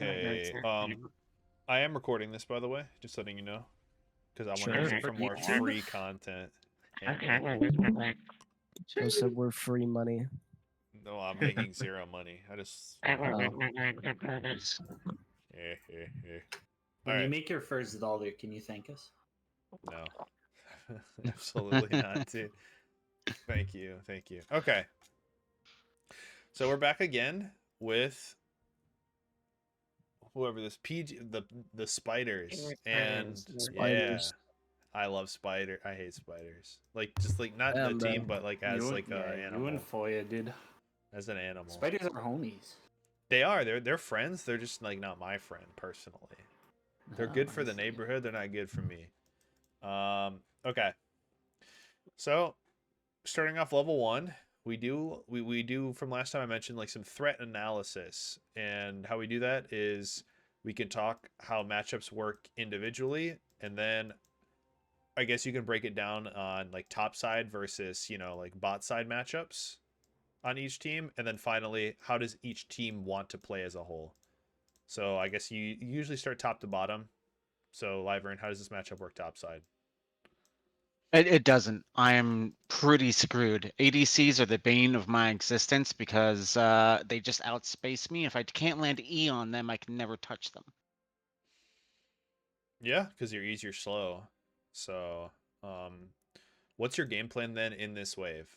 Okay. I am recording this, by the way, just letting you know, because I want to use Sure. it for more free content. Joe said we're free money. No, I'm making zero money. I just. Oh, All When you right. make your first dollar, can you thank us? No, absolutely not, dude. Thank you. Thank you. Okay. So we're back again with whoever this PG the spiders and yeah, spiders. I love spider. I hate spiders. Like just like not the Damn, bro. team, but like as like a You and animal, Foya, dude. as an animal. Spiders are homies. They are. They're friends. They're just like not my friend personally. They're good Oh, for I the see. neighborhood. They're not good for me. Okay. So starting off level one, we do from last time I mentioned like some threat analysis, and how we do that is we can talk how matchups work individually, and then I guess you can break it down on like top side versus like bot side matchups on each team, and then finally how does each team want to play as a whole. So I guess you usually start top to bottom. So Lyvern, how does this matchup work top side? It doesn't. I'm pretty screwed. ADCs are the bane of my existence because they just outspace me. If I can't land E on them, I can never touch them. Yeah, because you're easier slow. So, what's your game plan then in this wave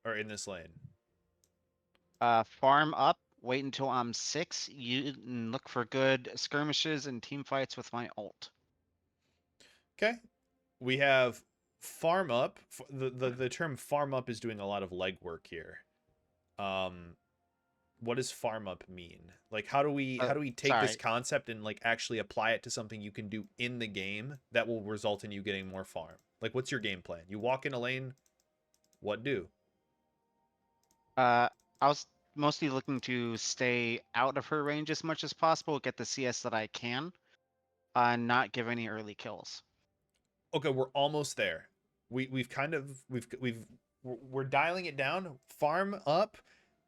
or in this lane? Farm up, wait until I'm 6, and look for good skirmishes and team fights with my ult. Okay, we have farm up. The term farm up is doing a lot of legwork here. What does farm up mean? Like how do we take this Sorry. concept and like actually apply it to something you can do in the game that will result in you getting more farm? Like what's your game plan? You walk in a lane, what do? I was mostly looking to stay out of her range as much as possible, get the CS that I can, not give any early kills. Okay, we're almost there. We've kind of we're dialing it down. Farm up,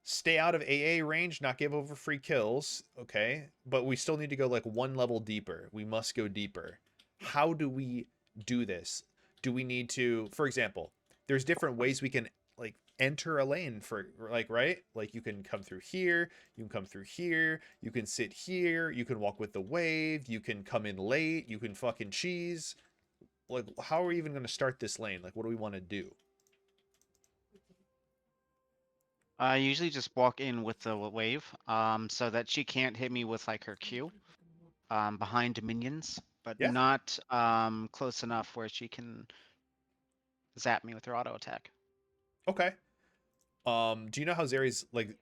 stay out of AA range, not give over free kills. Okay, but we still need to go like one level deeper. We must go deeper. How do we do this? Do we need to, for example, there's different ways we can like enter a lane for like right? Like you can come through here, you can come through here, you can sit here, you can walk with the wave, you can come in late, you can fucking cheese like how are we even going to start this lane? Like what do we want to do? I usually just walk in with the wave, so that she can't hit me with like her Q, behind minions, but Yeah. not close enough where she can zap me with her auto attack. Okay. Do you know how Zeri's like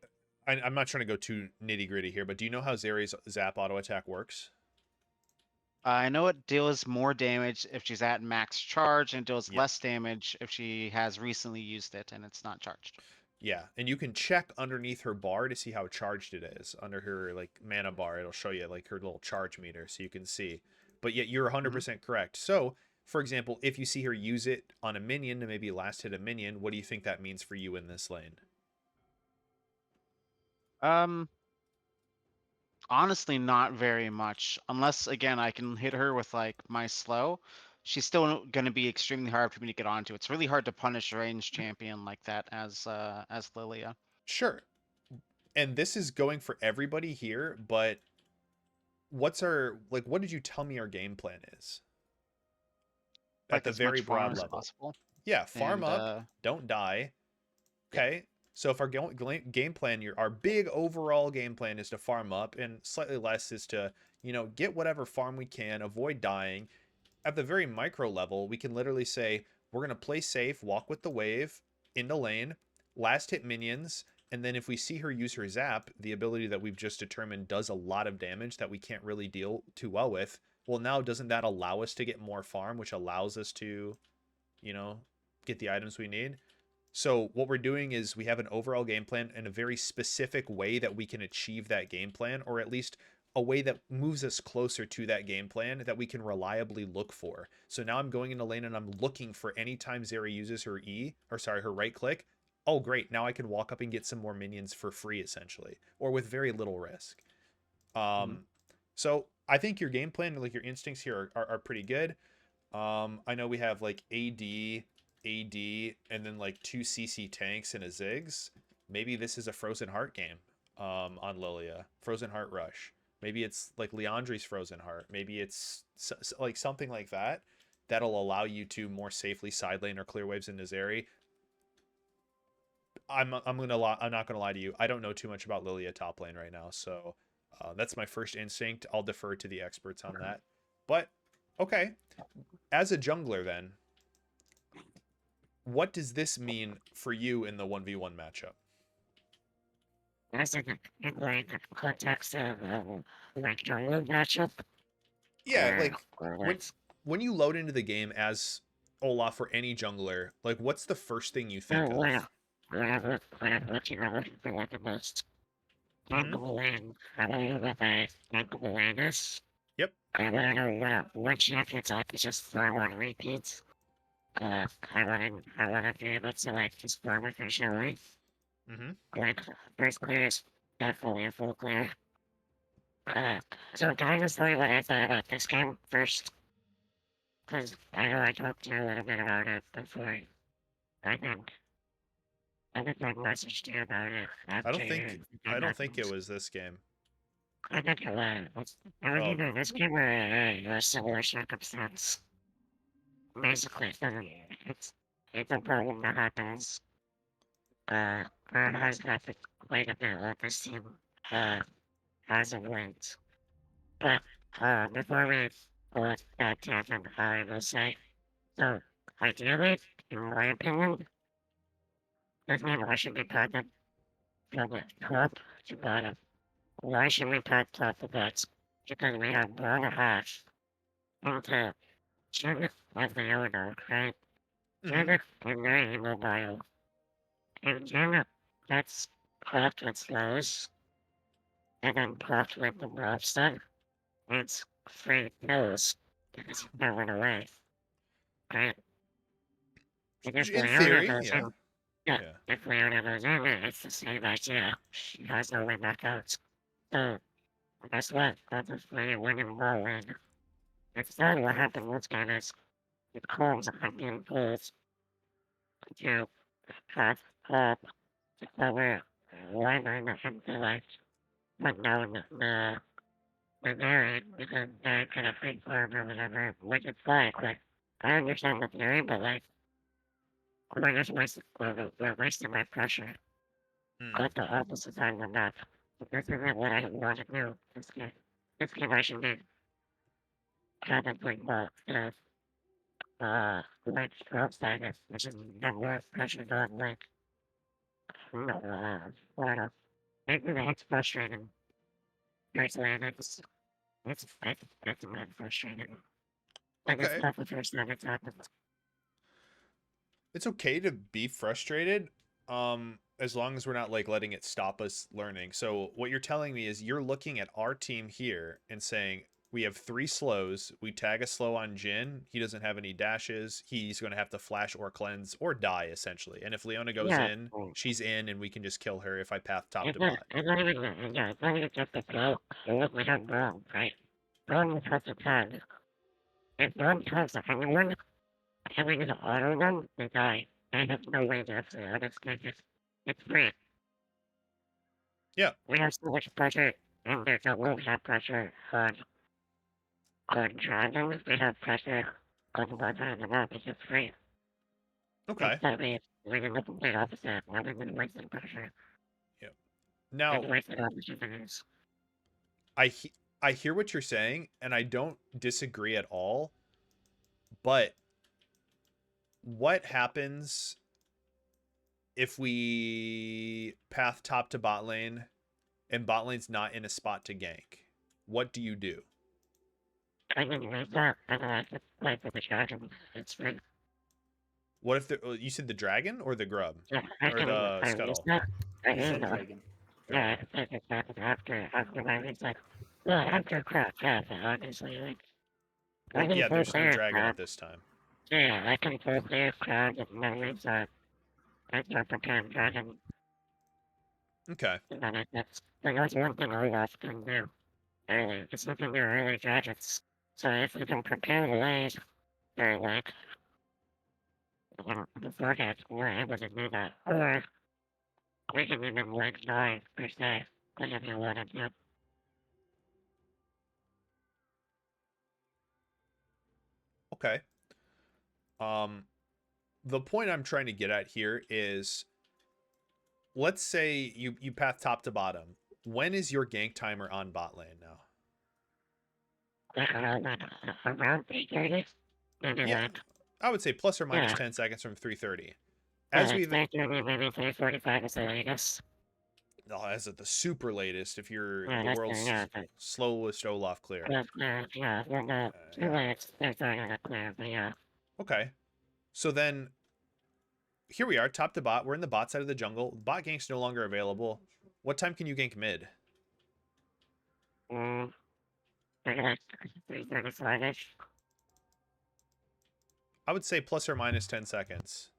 I'm not trying to go too nitty gritty here, but do you know how Zeri's zap auto attack works? I know it deals more damage if she's at max charge, and deals Yeah. less damage if she has recently used it and it's not charged. Yeah, and you can check underneath her bar to see how charged it is. Under her like mana bar, it'll show you like her little charge meter so you can see. But yet you're 100% correct. So, for example, if you see her use it on a minion to maybe last hit a minion, what do you think that means for you in this lane? Um, Honestly, not very much. Unless again, I can hit her with like my slow. She's still going to be extremely hard for me to get onto. It's really hard to punish a ranged champion like that as Lilia. Sure. And this is going for everybody here, but what's our like what did you tell me our game plan is? At Like the as very much farm broad as level. possible. Yeah, farm And up, don't die. yeah. Okay. So if our game plan, our big overall game plan is to farm up, and slightly less is to, get whatever farm we can, avoid dying. At the very micro level, we can literally say we're gonna play safe, walk with the wave, into lane, last hit minions, and then if we see her use her zap, the ability that we've just determined does a lot of damage that we can't really deal too well with. Well, now doesn't that allow us to get more farm, which allows us to, you know, get the items we need? So what we're doing is we have an overall game plan and a very specific way that we can achieve that game plan, or at least a way that moves us closer to that game plan that we can reliably look for. So now I'm going into lane and I'm looking for any time Zeri uses her her right click. Oh, great. Now I can walk up and get some more minions for free, essentially, or with very little risk. Mhm. So I think your game plan, like your instincts here, are pretty good. I know we have like AD, and then like 2 CC tanks and a Ziggs. Maybe this is a Frozen Heart game on Lilia. Frozen Heart Rush. Maybe it's like Leandri's Frozen Heart. Maybe it's like something like that that'll allow you to more safely side lane or clear waves in Nazari. I'm not gonna lie to you. I don't know too much about Lilia top lane right now, so that's my first instinct. I'll defer to the experts on that. But okay, as a jungler, then, what does this mean for you in the 1v1 matchup? As in the context of like jungle matchup. Yeah, or- like or when when you load into the game as Olaf or any jungler, like what's the first thing you think of? whatever you know for like the most Mhm. jungle lane, I don't know if I jungle awareness. Yep. I don't know what champions I could just throw on repeats. I wanna be able to like just farm efficiently. Mm-hmm. Like first clear is definitely a full clear. So can I just tell you what I thought about this game first? Because I know I talked to you a little bit about it before. I think I messaged you about it after I don't think it happens. was this game. I think it was. I mean, Oh, you know, this game were a similar circumstance. Basically, it's a problem that happens. Has happened quite a bit with this team, as of late. But, before we go back to it, I will say, so, ideally, in my opinion, this game should be packed from the top to bottom. Why should we pack top to bottom? Because we have one and a half into Jimmy as the owner, right? mhm. Jimmy is very mobile. And Jimmy gets cracked with slows, and then cracked with the lobster. It's free kills because he's going away, right? Because In Leona theory, goes yeah. in. Yeah, Yeah. if Leona goes in, it's the same idea. She has no way back out. So, guess what? That's a free winning ball win. Instead, what happened this game is the calls have been pulled to have up to cover one on the intellect, but no, the narrative, because they're gonna free farm or whatever, which is fine. Like, I understand the theory, but like, we're just we're wasting my pressure. Mm. At the opposite side of the map. But this isn't what I want to do. This game I should be probably like stroke status, which is the worst pressure on like, what else? Maybe that's frustrating. Personally, and it's really frustrating. Like, it's Okay. not the first time it's happened. It's okay to be frustrated, as long as we're not like letting it stop us learning. So what you're telling me is you're looking at our team here and saying we have 3 slows. We tag a slow on Jin. He doesn't have any dashes. He's going to have to flash or cleanse or die essentially. And if Leona goes Yeah, in, she's in, and we can just kill her if I path top it's to not, bot. it's not even, yeah, it's not even just the flow. Look, we have Braum, right? Braum has a tag. If Braum tags anyone, having an auto run, they die. I have no way to actually understand it. It's free. Yeah. We have so much pressure, and there's a won't have pressure on dragons. We have pressure on one side of the map, it's just free. Okay. Instead, we're in the complete opposite. We're in wasted pressure Now, and wasted opportunities. I hear what you're saying, and I don't disagree at all. But what happens if we path top to bot lane and bot lane's not in a spot to gank? What do you do? I mean, right now, I don't have to play for the dragon. It's free. What if you said the dragon or the grub Yeah, I or can the I use scuttle? that. I You use said that. dragon. Yeah, I think it's happened after my reset. Well, after crap, yeah, obviously, like, I Well, can yeah, full there's no clear dragon crowd. at this time. Yeah, I can full clear crowd with my reset. I can prepare dragon. Okay. And then that's one thing Olaf can do. early. It's looking for early gadgets. So if we can prepare the ways for like beforehand, we're able to do that. Or we can even like die per se, whatever you want to do. Okay. The point I'm trying to get at here is, let's say you path top to bottom. When is your gank timer on bot lane now? Like around 3:30, maybe Yeah, like, I would say plus or minus yeah, 10 seconds from 3:30. yeah, As like we've 3:30, maybe 3:45 is the latest. as at the super latest, if you're Yeah, the that's the, world's yeah, but, slowest Olaf clear. yeah, well, no, too Yeah. late, 3:30 to clear, but yeah. Okay. So then here we are, top to bot. We're in the bot side of the jungle. Bot gank's no longer available. What time can you gank mid? Maybe like 3:35-ish. I would say plus or minus 10 seconds.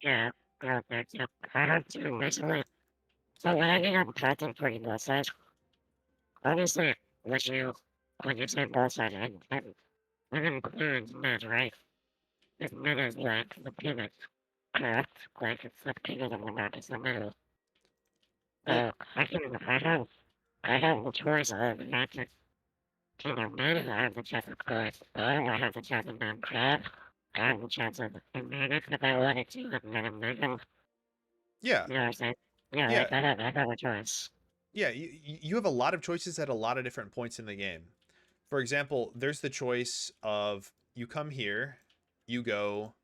Yeah, okay, yeah. I have to recently. So when I get up content for you both sides, obviously, when you say both sides, I'm including mid, right? If mid is like the pivot, correct? Like it's the pivot of the map, it's the middle. Well, So I have the choice of not to, mid, I have the chance of course, or I have the chance of non crab, I have the chance of manage if I wanted to, and then I'm moving. yeah. You know what I'm saying? Yeah, Yeah. like I have a choice. Yeah, you have a lot of choices at a lot of different points in the game. For example, there's the choice of you come here, you go,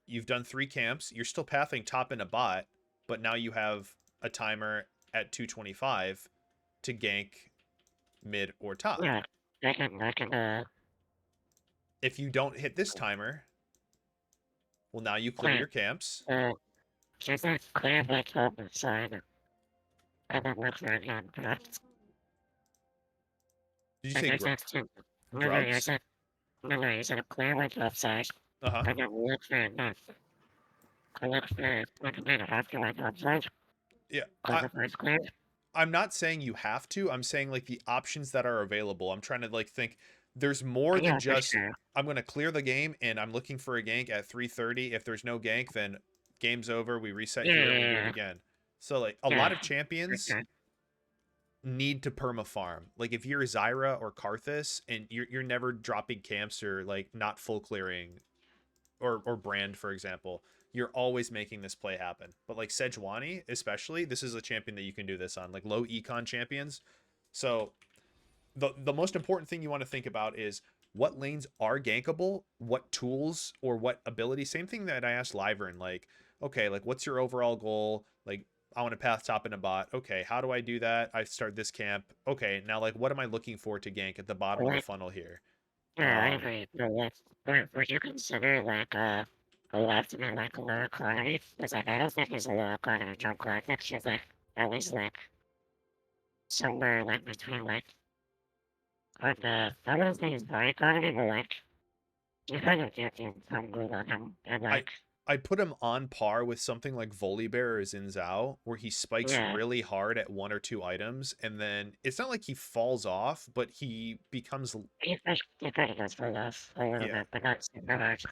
you've done 3 camps, you're still pathing top in a bot, but now you have a timer at 225 to gank mid or top. Yeah, I can, If you don't hit this timer, well, now you clear clear, your camps. she's not clear my top side, and then look for again, correct? Did you I say guess that's two. No, you grubs? said, no, you said clear my top side, Uh-huh. and then look for again. I look for, like a minute after my top side, Yeah. because the first clear. I'm not saying you have to. I'm saying like the options that are available. I'm trying to like think there's more than Yeah, for just sure. I'm going to clear the game and I'm looking for a gank at 3:30. If there's no gank, then game's over. We reset here and we do it Yeah, again. So like a lot yeah, of for champions sure. need to perma farm. Like if you're Zyra or Karthus and you're never dropping camps or like not full clearing or Brand, for example, you're always making this play happen. But like Sejuani, especially, this is a champion that you can do this on, like low econ champions. So the most important thing you want to think about is what lanes are gankable, what tools or what ability. Same thing that I asked Lyvern, like, okay, like what's your overall goal? Like, I want to path top in a bot. Okay, how do I do that? I start this camp. Okay, now like what am I looking for to gank at the bottom of the Like, funnel here? yeah, I agree. But would you consider like a left to be like a lower quantity? Because like I don't think there's a lower quantity jump car. I think she's like at least like somewhere like between like I don't think it's high quantity, but like you kind of get in some good on him and I like I put him on par with something like Volibear or Xin where he spikes yeah, really hard at 1 or 2 items, and then it's not like he falls off, but he becomes he kind of goes for less a little yeah. bit, but not super hard.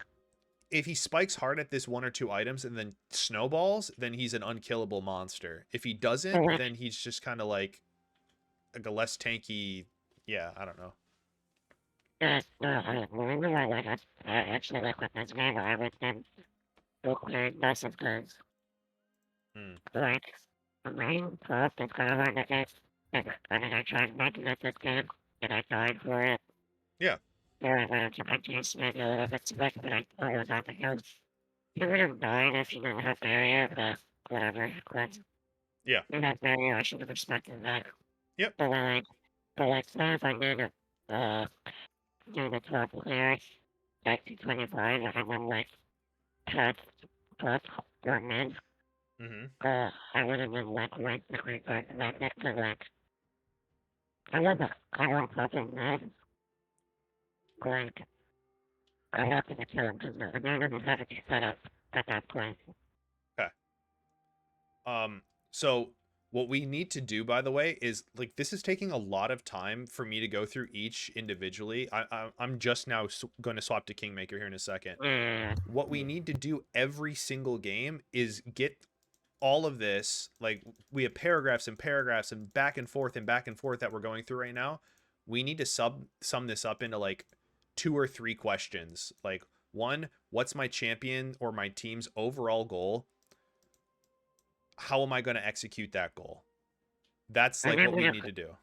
If he spikes hard at this 1 or 2 items and then snowballs, then he's an unkillable monster. If he But doesn't, like then he's just kind of like a less tanky. Yeah, I don't know. yeah, no, the reason why like I actually like with this game, I would then go clear massive guns. Hmm. Like, the main plot is kind of like the case. I mean, I tried making it this game, and I died for it. Yeah. There I went to my case, maybe a little bit back, but I thought it was not the case. You would have died if you didn't have barrier, but whatever. But Yeah. you had barrier, I should have expected that. Yep. But like, say if I did it, do the 12 clear, back to 25, and then like, cut, cut, or mid, Mm-hmm. I would have been like, right, like, next to like, I want fucking mad. Like, I have to kill him because the man doesn't have it set up at that point. Okay. So What we need to do, by the way, is like this is taking a lot of time for me to go through each individually. I'm just now going to swap to Kingmaker here in a second. Yeah. What we need to do every single game is get all of this. Like we have paragraphs and paragraphs and back and forth that we're going through right now. We need to sum this up into like 2 or 3 questions. Like one, what's my champion or my team's overall goal? How am I going to execute that goal? That's like what we need to do.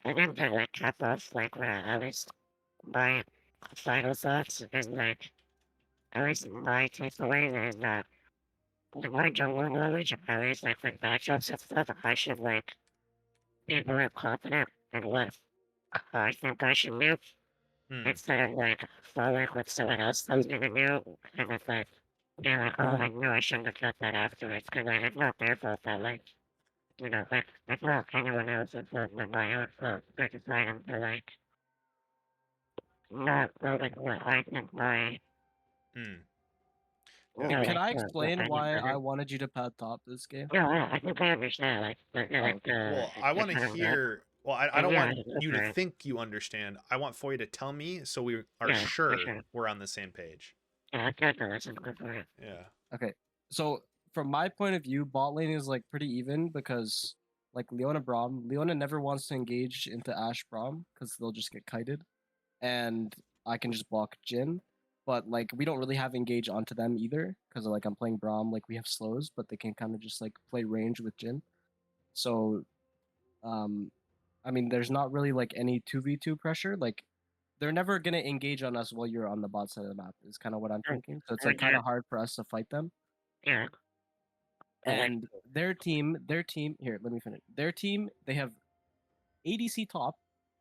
I think that like cut off like where at least my final thoughts is like at least my takeaway is that the more jungle knowledge, at least like with matchups and stuff, I should like be more confident in what I think I should do Hmm. instead of like following what someone else tells me to do and it's like they're like, oh I knew I shouldn't have cut that afterwards because like it's not their fault that like you know, like it's not anyone else's fault but my own fault. I decided to like not voting what I think my Hmm. you Yeah. know, Can like I what explain I why I decided. wanted you to pad top this game? Yeah, I think I understand like Well, I want to kind of that. hear. Well, I don't Yeah, want I can you to listen. think you understand. I want for you to tell me so we are Yeah, for sure sure. we're on the same page. Yeah, I got to listen before it. Yeah. Okay, so from my point of view, bot lane is like pretty even because like Leona never wants to engage into Ashe Braum because they'll just get kited, and I can just block Jhin. But like we don't really have engage onto them either because like I'm playing Braum, like we have slows, but they can kind of just like play range with Jhin. So um, I mean, there's not really like any 2v2 pressure. Like they're never gonna engage on us while you're on the bot side of the map. Is kind of what I'm thinking. So it's like kind of hard for us to fight them. Yeah. And their team, here, let me finish. Their team, they have ADC top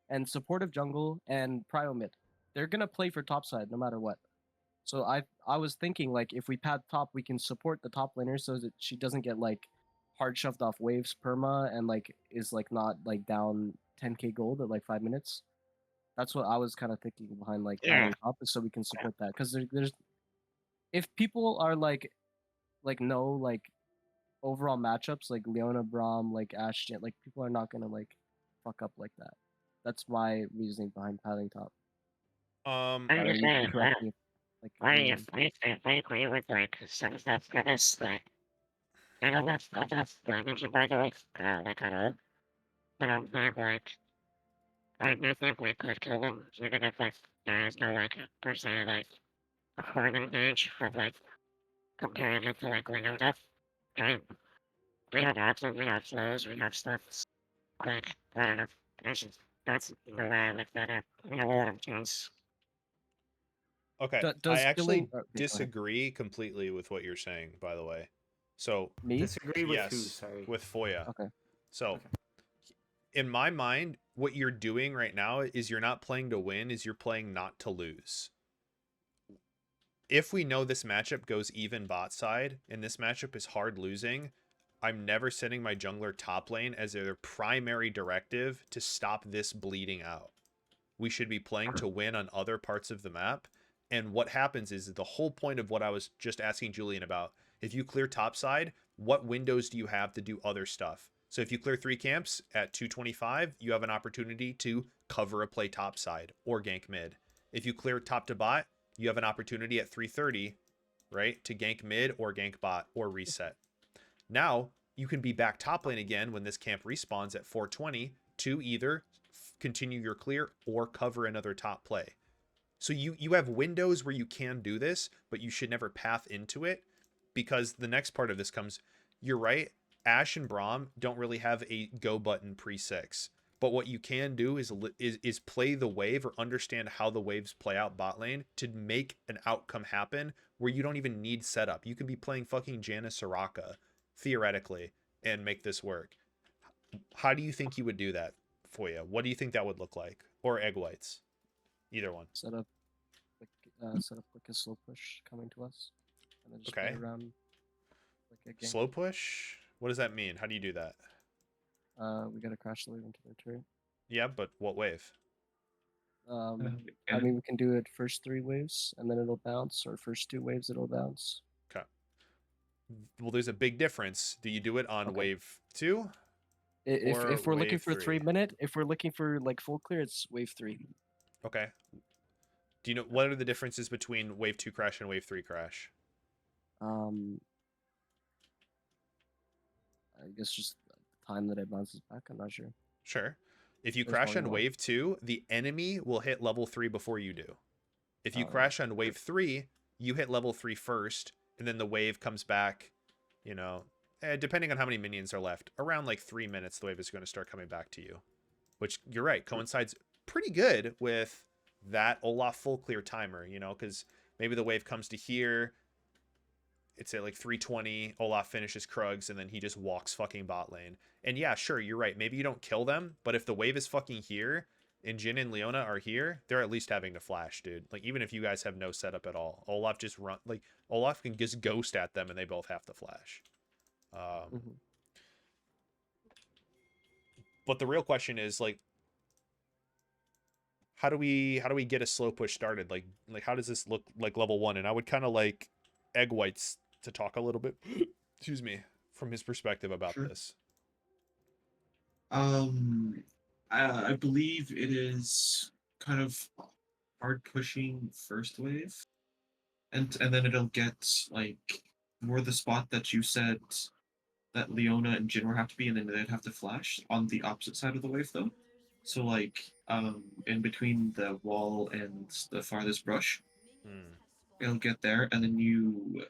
and supportive jungle and prio mid. They're gonna play for top side no matter what. So I was thinking like if we pad top, we can support the top laner so that she doesn't get like hard shoved off waves perma and like is like not like down 10k gold at like 5 minutes. That's what I was kind of thinking behind like Yeah. padding top is so we can support that because there's if people are like no like overall matchups like Leona Braum like Ashton like people are not gonna like fuck up like that. That's my reasoning behind padding top. Um. I You understand. can correct me if, like I agree with like some stuff that is like I know that's language by the way, like I know. But I'm not like I do think we could kill them even if like there is no like per se like a hard engage for like comparing it to like window death. Right? We have options, we have flows, we have stuff like I don't know. That's the way I look at it. We have a lot of choice. Okay. I does actually killing okay, go ahead. disagree completely with what you're saying. By the way. So Me? Disagree with who? yes, Sorry. with Foya. Okay. So Okay. in my mind, what you're doing right now is you're not playing to win, is you're playing not to lose. If we know this matchup goes even bot side and this matchup is hard losing, I'm never sending my jungler top lane as their primary directive to stop this bleeding out. We should be playing to win on other parts of the map. And what happens is the whole point of what I was just asking Julian about. If you clear top side, what windows do you have to do other stuff? So if you clear 3 camps at 225, you have an opportunity to cover a play top side or gank mid. If you clear top to bot, you have an opportunity at 330, right, to gank mid or gank bot or reset. Now you can be back top lane again when this camp respawns at 420 to either continue your clear or cover another top play. So you have windows where you can do this, but you should never path into it, because the next part of this comes, you're right, Ashe and Braum don't really have a go button pre-6. But what you can do is play the wave or understand how the waves play out bot lane to make an outcome happen where you don't even need setup. You can be playing fucking Janna Soraka, theoretically, and make this work. How do you think you would do that, Foya? What do you think that would look like? Or Egg Whites? Either one. Set up like a slow push coming to us, and then just Okay. play around like a game. Slow push? What does that mean? How do you do that? We gotta crash the wave into their turret. Yeah, but what wave? I mean, we can do it first 3 waves, and then it'll bounce, or first 2 waves it'll bounce. Okay. Well, there's a big difference. Do you do it on Okay. wave 2? If Or if we're looking wave for 3? 3 minute, if we're looking for like full clear, it's wave 3. Okay. Do you know what are the differences between wave 2 crash and wave 3 crash? Um, I guess just the time that it bounces back. I'm not sure. Sure. If you There's crash probably on one. wave 2, the enemy will hit level 3 before you do. If you Oh, crash on wave 3, you hit level 3 first, and then the wave comes back, you know, depending on how many minions are left. Around like 3 minutes, the wave is going to start coming back to you. Which, you're right, coincides pretty good with that Olaf full clear timer, you know, because maybe the wave comes to here, it's at like 320, Olaf finishes Krugs, and then he just walks fucking bot lane. And yeah, sure, you're right. Maybe you don't kill them, but if the wave is fucking here, and Jin and Leona are here, they're at least having to flash, dude. Like, even if you guys have no setup at all, Olaf just run, like, Olaf can just ghost at them, and they both have to flash. Mhm. But the real question is, like, how do we get a slow push started? Like how does this look like level 1? And I would kind of like Egg Whites to talk a little bit, excuse me, from his perspective about Sure. this. I believe it is kind of hard pushing first wave, and then it'll get like more the spot that you said that Leona and Jinwoo have to be, and then they'd have to flash on the opposite side of the wave though. So like in between the wall and the farthest brush, Hmm. it'll get there, and then you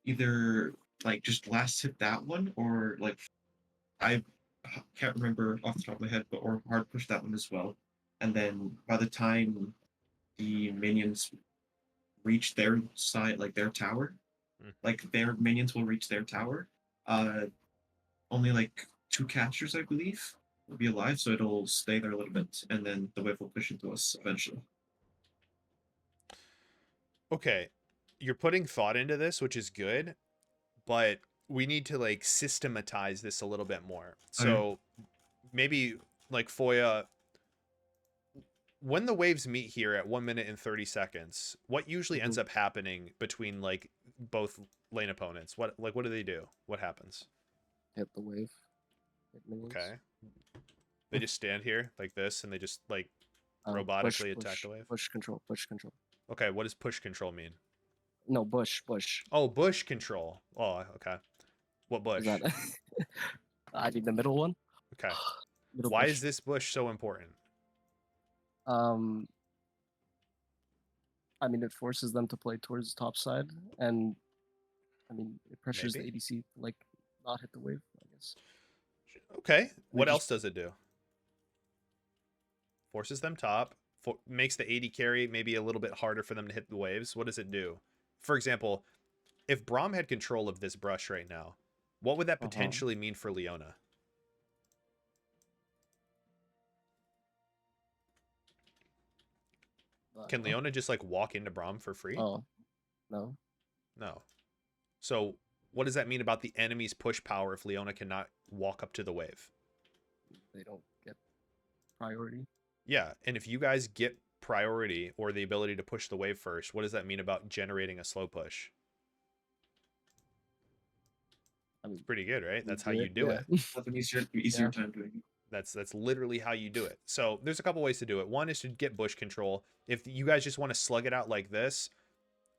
either like just last hit that one, or like I can't remember off the top of my head, but or hard push that one as well. And then by the time the minions reach their side, like their tower, Mm. like their minions will reach their tower. Only like 2 casters, I believe, will be alive, so it'll stay there a little bit, and then the wave will push into us eventually. Okay, you're putting thought into this, which is good, but we need to like systematize this a little bit more. So maybe like Foya, when the waves meet here at 1 minute and 30 seconds, what usually ends up happening between like both lane opponents? What do they do? What happens? Hit the wave. Hit minions. Okay. They just stand here like this, and they just like Push, robotically attack push, the wave. Push control. Push control. Okay, what does push control mean? No, bush. Bush. Oh, bush control. Oh, okay. What bush? Is that? I think the middle one. Okay. Middle Why bush. is this bush so important? I mean, it forces them to play towards the top side, and I mean, it pressures Maybe. the ADC to like not hit the wave. I guess. Okay. What just- else does it do? Forces them top. Makes the AD carry maybe a little bit harder for them to hit the waves. What does it do? For example, if Braum had control of this brush right now, what would that potentially mean for Leona? Can Leona just like walk into Braum for free? Oh, no. No. So what does that mean about the enemy's push power if Leona cannot walk up to the wave? They don't get priority. Yeah, and if you guys get priority or the ability to push the wave first, what does that mean about generating a slow push? I mean, It's pretty good, right? That's how do you it, do yeah. it. Have an easier Yeah. time doing it. That's literally how you do it. So there's a couple ways to do it. One is to get bush control. If you guys just want to slug it out like this,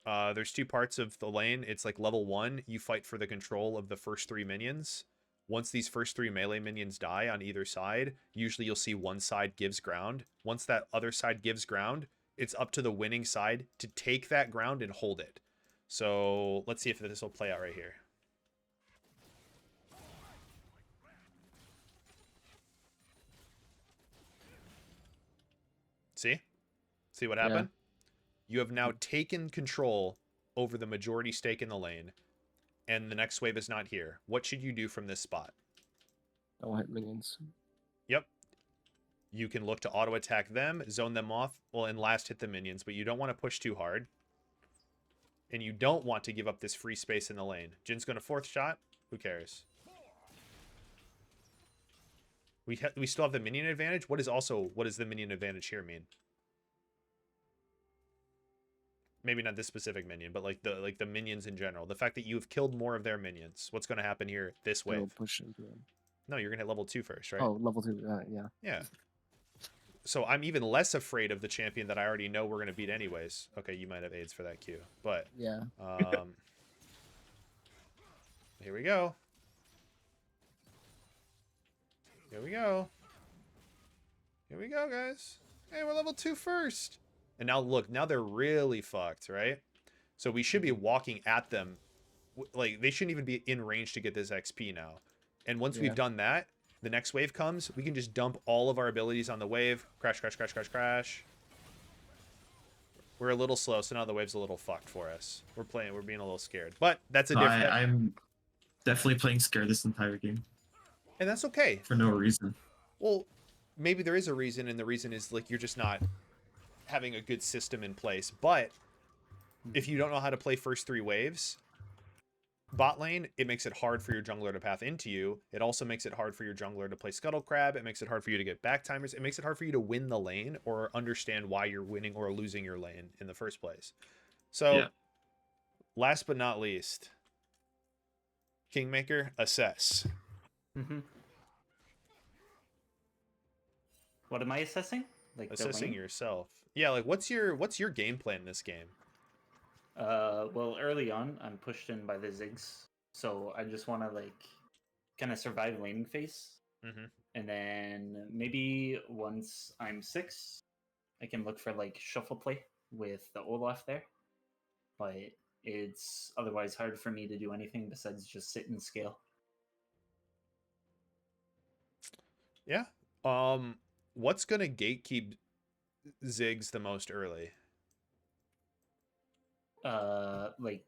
there's 2 parts of the lane. It's like level 1, you fight for the control of the first 3 minions. Once these first 3 melee minions die on either side, usually you'll see one side gives ground. Once that other side gives ground, it's up to the winning side to take that ground and hold it. So let's see if this will play out right here. See what happened? You have now taken control over the majority stake in the lane, and the next wave is not here. What should you do from this spot? Don't hit minions. Yep. You can look to auto attack them, zone them off, well, and last hit the minions, but you don't want to push too hard. And you don't want to give up this free space in the lane. Jin's going to 4th shot. Who cares? We still have the minion advantage. What does the minion advantage here mean? Maybe not this specific minion, but like the minions in general. The fact that you've killed more of their minions. What's going to happen here this It'll wave? push into him. No, you're going to hit level 2 first, right? Oh, level 2. Yeah. Yeah. So I'm even less afraid of the champion that I already know we're going to beat anyways. Okay, you might have aids for that Q. But Yeah. here we go. Here we go. Here we go, guys. Hey, we're level 2 first. And now look, now they're really fucked, right? So we should be walking at them. Like, they shouldn't even be in range to get this XP now. And once Yeah. we've done that, the next wave comes, we can just dump all of our abilities on the wave. Crash, crash, crash, crash, crash. We're a little slow, so now the wave's a little fucked for us. We're being a little scared. But that's a No, different... I'm definitely playing scared this entire game And that's okay. for no reason. Well, maybe there is a reason, and the reason is like you're just not having a good system in place. But if you don't know how to play first 3 waves, bot lane, it makes it hard for your jungler to path into you. It also makes it hard for your jungler to play Scuttle Crab. It makes it hard for you to get back timers. It makes it hard for you to win the lane or understand why you're winning or losing your lane in the first place. So, Yeah. last but not least, Kingmaker, assess. Mm-hmm. What am I assessing? Like the Assessing lane? yourself. Yeah, like what's your game plan in this game? Well, early on, I'm pushed in by the Ziggs, so I just want to like kind of survive laning phase, Mm-hmm. and then maybe once I'm 6, I can look for like shuffle play with the Olaf there. But it's otherwise hard for me to do anything besides just sit and scale. Yeah. What's gonna gatekeep Ziggs the most early? Like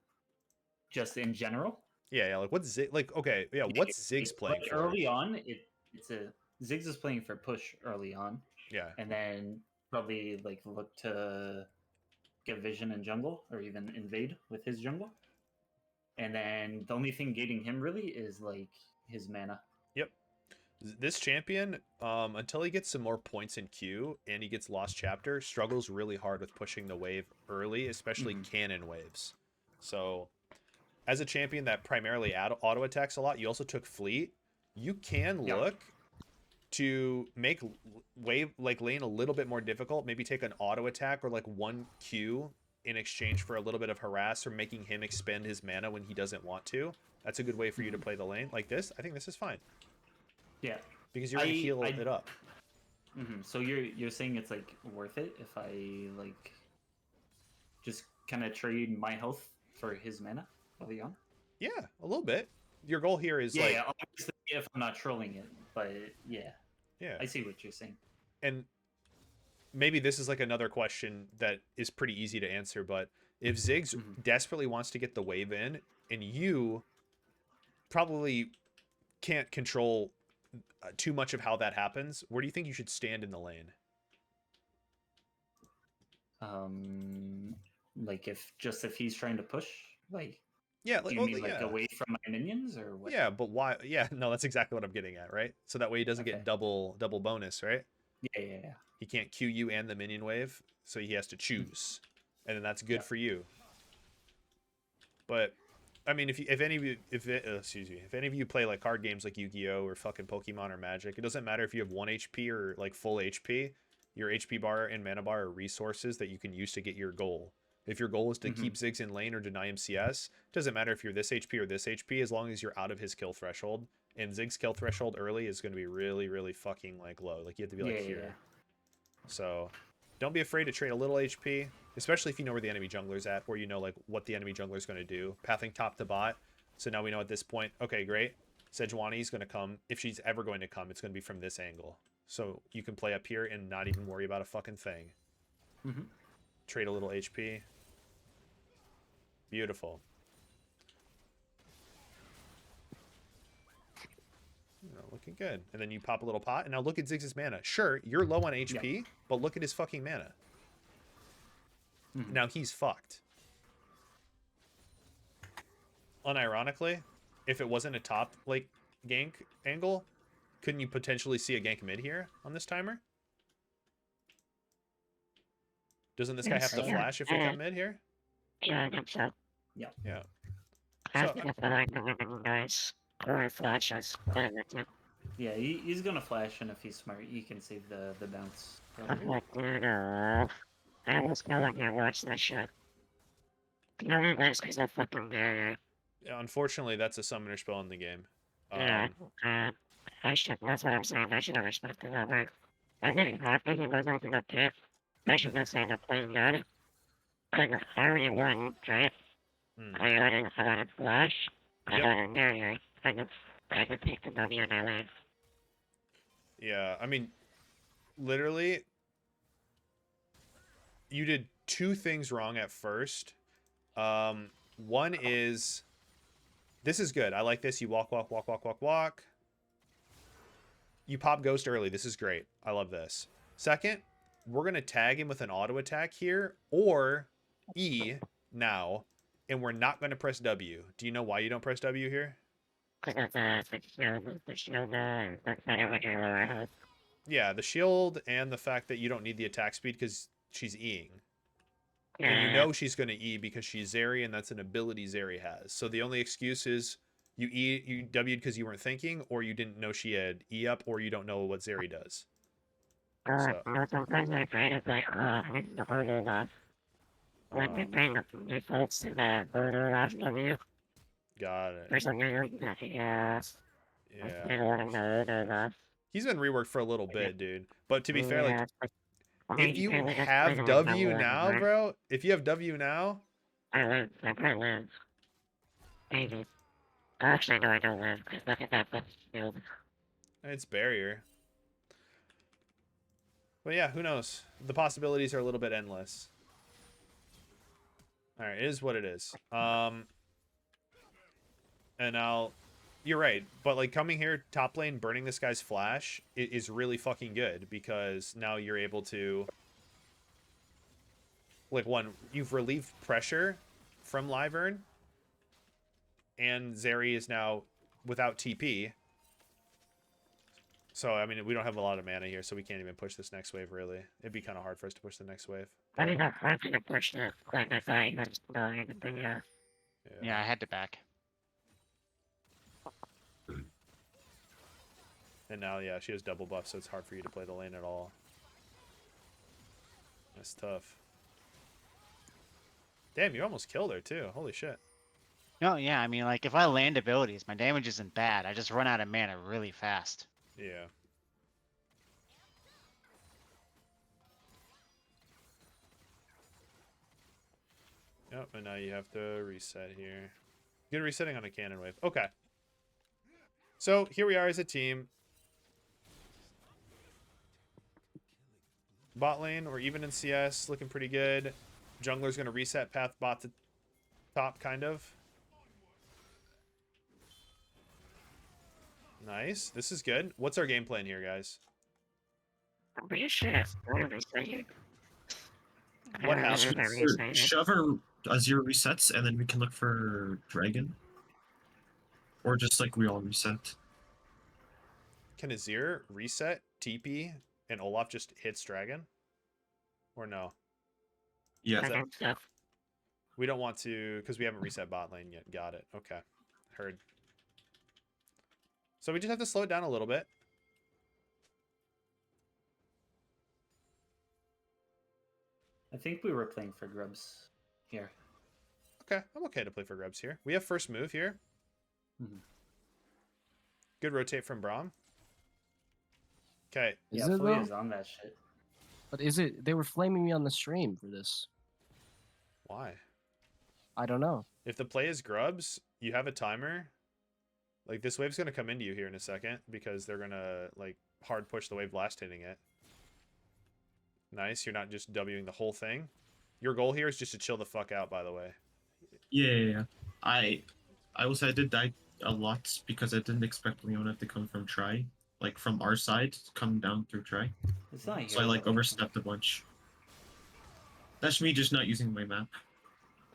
just in general. Yeah, like what's Zig like okay, yeah, what's Ziggs Like, playing for? early on? It's a Ziggs is playing for push early on, Yeah. and then probably like look to get vision in jungle or even invade with his jungle. And then the only thing gating him really is like his mana. This champion, until he gets some more points in Q and he gets Lost Chapter, struggles really hard with pushing the wave early, especially cannon waves. So, as a champion that primarily auto attacks a lot, you also took Fleet. You can Yeah. look to make wave like lane a little bit more difficult. Maybe take an auto attack or like 1 Q in exchange for a little bit of harass or making him expend his mana when he doesn't want to. That's a good way for you to play the lane like this. I think this is fine. Yeah. Because you're gonna heal it up. So you're saying it's like worth it if I like just kind of trade my health for his mana early on? Yeah, a little bit. Your goal here is Yeah, like, yeah, obviously if I'm not trolling it, but yeah, yeah. I see what you're saying. And maybe this is like another question that is pretty easy to answer, but if Ziggs desperately wants to get the wave in and you probably can't control too much of how that happens, where do you think you should stand in the lane? Like if he's trying to push, like Yeah, do like, you well, mean like yeah. away from my minions or what? Yeah, but why? Yeah, no, that's exactly what I'm getting at, right? So that way he doesn't Okay. get double bonus, right? Yeah. He can't Q you and the minion wave, so he has to choose, and then that's good Yeah. for you. But I mean, if any of you play like card games like Yu-Gi-Oh or fucking Pokemon or Magic, it doesn't matter if you have 1 HP or like full HP. Your HP bar and mana bar are resources that you can use to get your goal. If your goal is to keep Ziggs in lane or deny him CS, it doesn't matter if you're this HP or this HP, as long as you're out of his kill threshold. And Ziggs' kill threshold early is going to be really, really fucking like low. Like you have to be like here. So don't be afraid to trade a little HP, especially if you know where the enemy jungler's at, or you know like what the enemy jungler's going to do. Pathing top to bot. So now we know at this point, okay, great. Sejuani's going to come. If she's ever going to come, it's going to be from this angle. So you can play up here and not even worry about a fucking thing. Trade a little HP. Beautiful. Looking good. And then you pop a little pot, and now look at Ziggs' mana. Sure, you're low on HP, but look at his fucking mana. Now he's fucked. Unironically, if it wasn't a top like gank angle, couldn't you potentially see a gank mid here on this timer? Doesn't this guy have to flash if we come mid here? Yeah, I think so. Yeah. I So, think if I like the living guys, or flashes, Yeah, he's gonna flash, and if he's smart, he can save the bounce. I'm probably. like, dude, I was going to watch that shit. The only guys because I fucking barrier. unfortunately, that's a summoner spell in the game. Yeah, I should, that's what I'm saying. I should have respected that, right? I think after he goes into the pit, I should just say the playing good. Like, I already won, right? Hmm. I already flash. I Yep. got a barrier. I could take the W in LA. Yeah, I mean, literally, you did two things wrong at first. One is, this is good. I like this. You walk, walk, walk, walk, walk, walk. You pop Ghost early. This is great. I love this. Second, we're going to tag him with an auto attack here or E now, and we're not going to press W. Do you know why you don't press W here? Because of the shield, that's not what you're lower. Yeah, the shield and the fact that you don't need the attack speed because she's Eing. And you Yeah, know she's going to E because she's Zeri, and that's an ability Zeri has. So the only excuse is you W'd because you weren't thinking, or you didn't know she had E up, or you don't know what Zeri does. So, no, sometimes I pray it's like, oh, this is the hurdle off. Like, the thing defaults to the hurdle off W. got it. For some reason, yes. I Yeah. don't want to know the He's been reworked for a little bit, dude. But to be fair, like, I if you have W now, bro, if you have W now, I live. I probably live. Maybe. Actually, no, I don't live. Because look at that field. it's barrier. But yeah, who knows? The possibilities are a little bit endless. All right, it is what it is. And you're right, but like coming here top lane, burning this guy's flash is really fucking good because now you're able to, like, one, you've relieved pressure from Lyvern, and Zeri is now without TP. So I mean, we don't have a lot of mana here, so we can't even push this next wave. Really, it'd be kind of hard for us to push the next wave. I But, think I'm going to push it. Like I thought, but yeah. Yeah, I had to back. And now, yeah, she has double buff, so it's hard for you to play the lane at all. That's tough. Damn, you almost killed her too. Holy shit. No, yeah, I mean, like, if I land abilities, my damage isn't bad. I just run out of mana really fast. Yeah. Yep, and now you have to reset here. Good resetting on a cannon wave. Okay. So here we are as a team. Bot lane, or even in CS, looking pretty good. Jungler's going to reset path bot to top, kind of. Nice. This is good. What's our game plan here, guys? I'm pretty sure it's going to be saying. What happens? Shove our Azir resets, and then we can look for Dragon. Or just like we all reset. Can Azir reset, TP, and Olaf just hits Dragon? Or no? Yeah. I think so. We don't want to, because we haven't reset bot lane yet. Got it. Okay. Heard. So we just have to slow it down a little bit. I think we were playing for grubs here. Okay, I'm okay to play for grubs here. We have first move here. Mhm. Good rotate from Braum. Okay. Is Yeah, it Fully though? is on that shit. But is it? They were flaming me on the stream for this. Why? I don't know. If the play is grubs, you have a timer. Like, this wave's going to come into you here in a second because they're going to, like, hard push the wave blast hitting it. Nice. You're not just Wing the whole thing. Your goal here is just to chill the fuck out, by the way. Yeah. I will say I did die a lot because I didn't expect Leona to come from Tri. Like from our side, come down through Tri. It's not So I here, like though. overstepped a bunch. That's me just not using my map.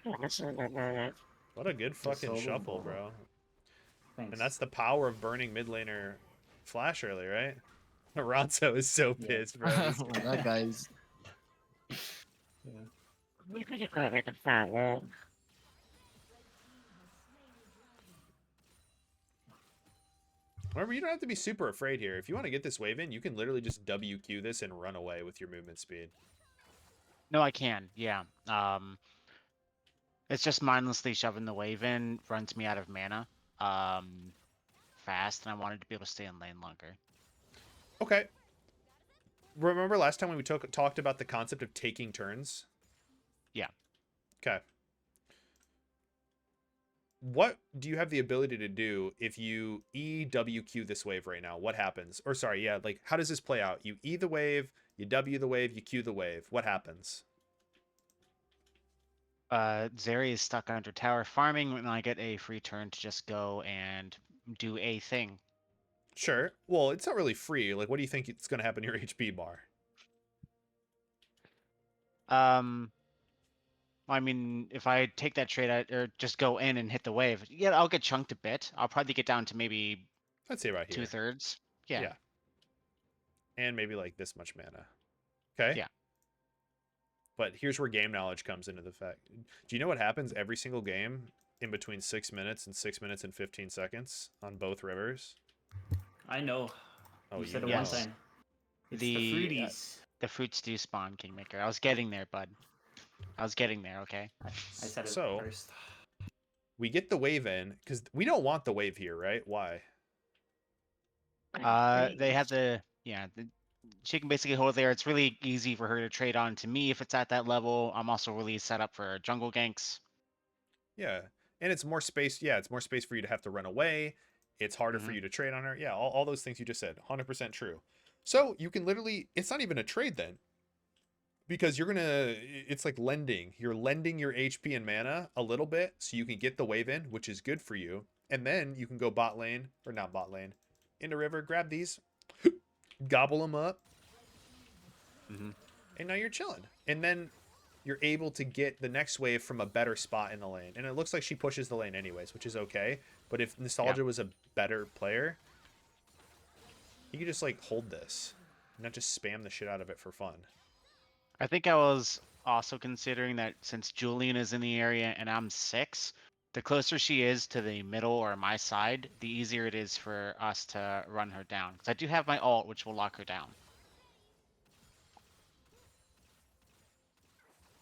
What a good fucking solo shuffle, ball. bro. Thanks. And that's the power of burning mid laner flash early, right? Ronzo is so Yeah. pissed, bro. That guy's. You could just go like a fat wall. Remember, you don't have to be super afraid here. If you want to get this wave in, you can literally just WQ this and run away with your movement speed. No, I can. Yeah. It's just mindlessly shoving the wave in runs me out of mana. Fast, and I wanted to be able to stay in lane longer. Okay. Remember last time when we talked about the concept of taking turns? Yeah. Okay. What do you have the ability to do if you EWQ this wave right now? What happens? Or sorry, yeah, like how does this play out? You E the wave, you W the wave, you Q the wave. What happens? Zeri is stuck under tower farming, and I get a free turn to just go and do a thing. Sure. Well, it's not really free. Like, what do you think it's going to happen to your HP bar? I mean, if I take that trade or just go in and hit the wave, yeah, I'll get chunked a bit. I'll probably get down to maybe I'd say right here. 2/3. Yeah. Yeah. And maybe like this much mana. Okay. Yeah. But here's where game knowledge comes into the fact. Do you know what happens every single game in between 6 minutes and 6 minutes and 15 seconds on both rivers? I know. Oh, You you said it know. one time. It's the fruities. The fruits do spawn, Kingmaker. I was getting there, bud. I was getting there, okay? I said it So- first. We get the wave in because we don't want the wave here, right? Why? They have she can basically hold there. It's really easy for her to trade on to me if it's at that level. I'm also really set up for jungle ganks. Yeah. And it's more space. Yeah, it's more space for you to have to run away. It's harder for Mhm. you to trade on her. Yeah, all those things you just said. 100% true. So you can literally, it's not even a trade then. Because you're going to, it's like lending. You're lending your HP and mana a little bit so you can get the wave in, which is good for you. And then you can go bot lane, or not bot lane, into river, grab these, gobble them up, Mhm. and now you're chilling. And then you're able to get the next wave from a better spot in the lane. And it looks like she pushes the lane anyways, which is okay. But if Nostalgia was a better player, he could just like hold this, not just spam the shit out of it for fun. I think I was also considering that since Julian is in the area and I'm 6, the closer she is to the middle or my side, the easier it is for us to run her down. Because I do have my ult, which will lock her down.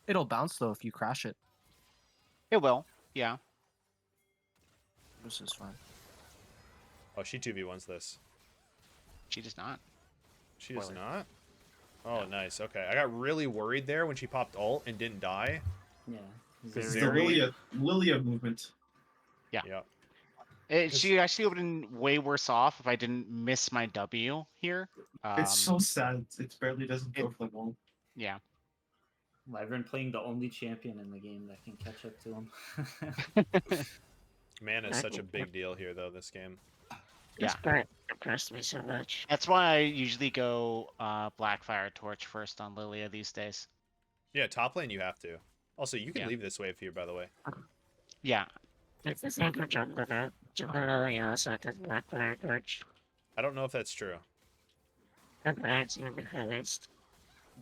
It'll bounce though if you crash it. It will, yeah. This is fine. Oh, she 2v1s this. She does not. She does Spoiler. not? Oh, nice. Okay. I got really worried there when she popped ult and didn't die. Yeah. It's Zeri- the Lilia movement. Yeah. Yeah. She actually would have been way worse off if I didn't miss my W here. It's so sad. It barely doesn't go for the wall. Yeah. Wyvern playing the only champion in the game that can catch up to him. Mana is such a big deal here, though, this game. This Yeah. part impressed me so much. That's why I usually go Blackfire Torch first on Lilia these days. Yeah, top lane you have to. Also, you can Yeah. leave this wave here, by the way. Yeah. It's the same for jungle though. Jungle Lily also does Blackfire Torch. I don't know if that's true. That's what I've seen the highest.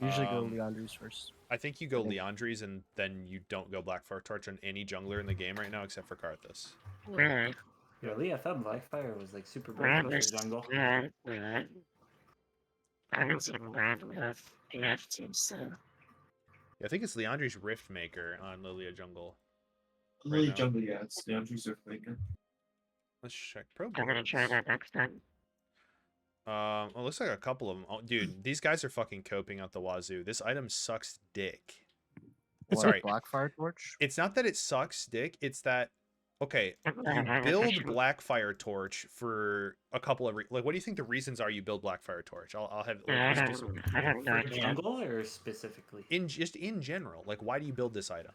Usually go Um, Leandri's first. I think you go I think- Leandri's and then you don't go Blackfire Torch on any jungler in the game right now except for Karthus. Really? Really? I thought Blackfire was like super Brand broken is for jungle. good, but I haven't seen Brand with EFT, so Yeah, I think it's Leandri's Rift Maker on Lilia jungle. Lilia now. jungle, yeah, it's the Andrews are maker. Let's check pro I'm gonna try boards. that next time. Well, it looks like a couple of them. Oh, dude, these guys are fucking coping out the wazoo. This item sucks dick. What, Sorry. Blackfire Torch? It's not that it sucks dick. It's that, okay, I'm you gonna have build to- Blackfire Torch for a couple of like. What do you think the reasons are you build Blackfire Torch? I'll have I like, don't, I have no For idea. jungle or specifically? just in general. Like, why do you build this item?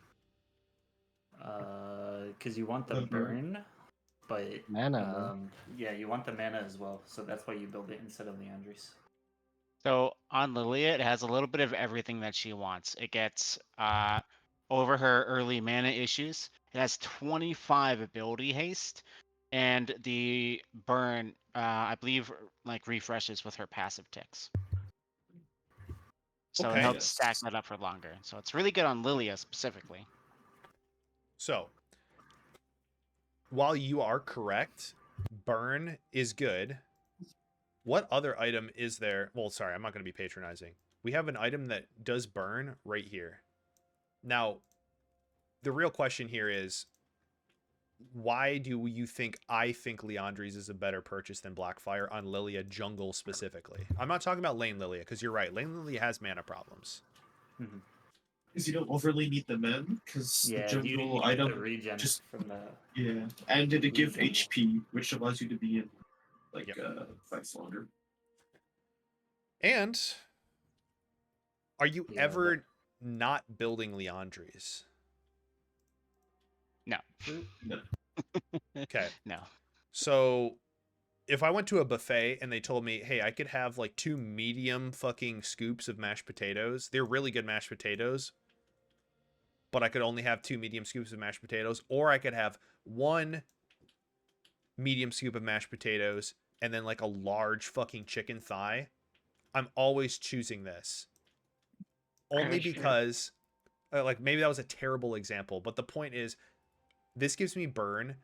Because you want the The burn. burn, but Mana. yeah, you want the mana as well. So that's why you build it instead of Leandris. So on Lilia, it has a little bit of everything that she wants. It gets over her early mana issues. It has 25 ability haste, and the burn, I believe, like refreshes with her passive ticks. So Okay. it helps stack Yes. that up for longer. So it's really good on Lilia specifically. So, while you are correct, burn is good. What other item is there? Well, sorry, I'm not going to be patronizing. We have an item that does burn right here. Now, the real question here is, why do you think I think Liandry's is a better purchase than Blackfire on Lilia jungle specifically? I'm not talking about lane Lilia, because you're right. Lane Lilia has mana problems. Mhm. Because you don't overly need the men, because the Yeah, you jungle need item the regen just from the. yeah, and did it give Regen. HP, which allows you to be in like Yep. fights longer. And are you Yeah, ever not building Liandry's? No. No. Okay. No. So if I went to a buffet and they told me, hey, I could have like 2 medium fucking scoops of mashed potatoes, they're really good mashed potatoes, but I could only have 2 medium scoops of mashed potatoes, or I could have 1 medium scoop of mashed potatoes and then like a large fucking chicken thigh, I'm always choosing this. Only because, like, maybe that was a terrible example, but the point is, this gives me burn.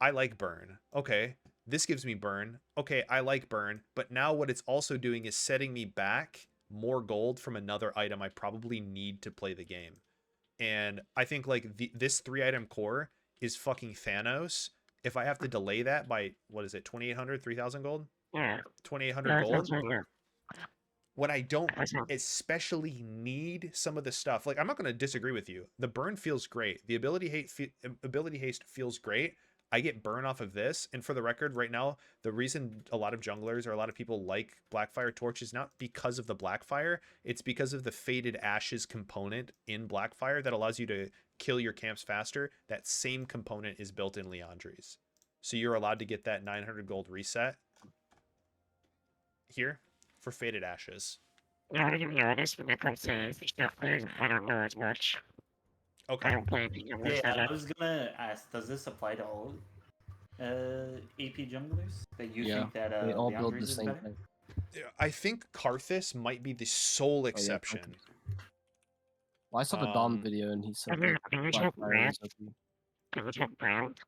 I like burn. Okay. This gives me burn. Okay, I like burn. But now what it's also doing is setting me back more gold from another item I probably need to play the game. And I think like this 3-item core is fucking Thanos. If I have to delay that by, what is it, 2,800, 3,000 gold? Yeah. 2,800 gold? When I don't especially need some of the stuff, like, I'm not going to disagree with you. The burn feels great. The ability haste feels great. I get burn off of this, and for the record, right now, the reason a lot of junglers or a lot of people like Blackfire Torch is not because of the Blackfire. It's because of the Faded Ashes component in Blackfire that allows you to kill your camps faster. That same component is built in Liandry's, so you're allowed to get that 900 gold reset here for Faded Ashes. Yeah, to be honest, when it comes to stuff, I don't know as much. I Okay. don't play anything on this Yeah, I setup. was gonna ask, does this apply to all AP junglers? That you Yeah, think that they all build Liandry's the is same better? thing. I think Karthus might be the sole Oh, yeah, exception. Karthus. Well, I saw the Dom Um, video and he said Can that we check Blackfire Brand? is OP. Can we check Brand?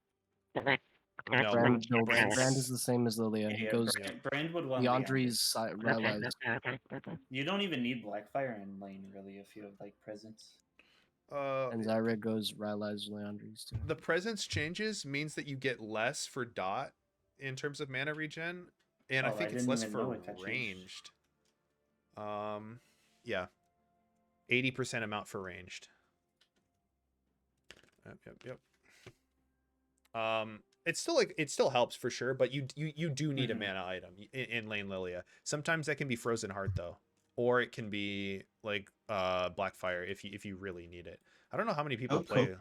No, Brand builds. Brand's- Brand is the same as Lilia. He Yeah, goes Brand would want Leandry's Okay, Rylai's. okay. You don't even need Blackfire in lane really if you have like presence. And Zyra goes Rylai's Leandry's too. the presence changes means that you get less for dot in terms of mana regen, and I Oh, I think it's didn't less even for know it got changed. ranged. Yeah, 80% amount for ranged. Yep. It's still like, it still helps for sure, but you do need a Mhm. mana item in lane Lilia. Sometimes that can be Frozen Heart though, or it can be like Blackfire if you really need it. I don't know how many people play.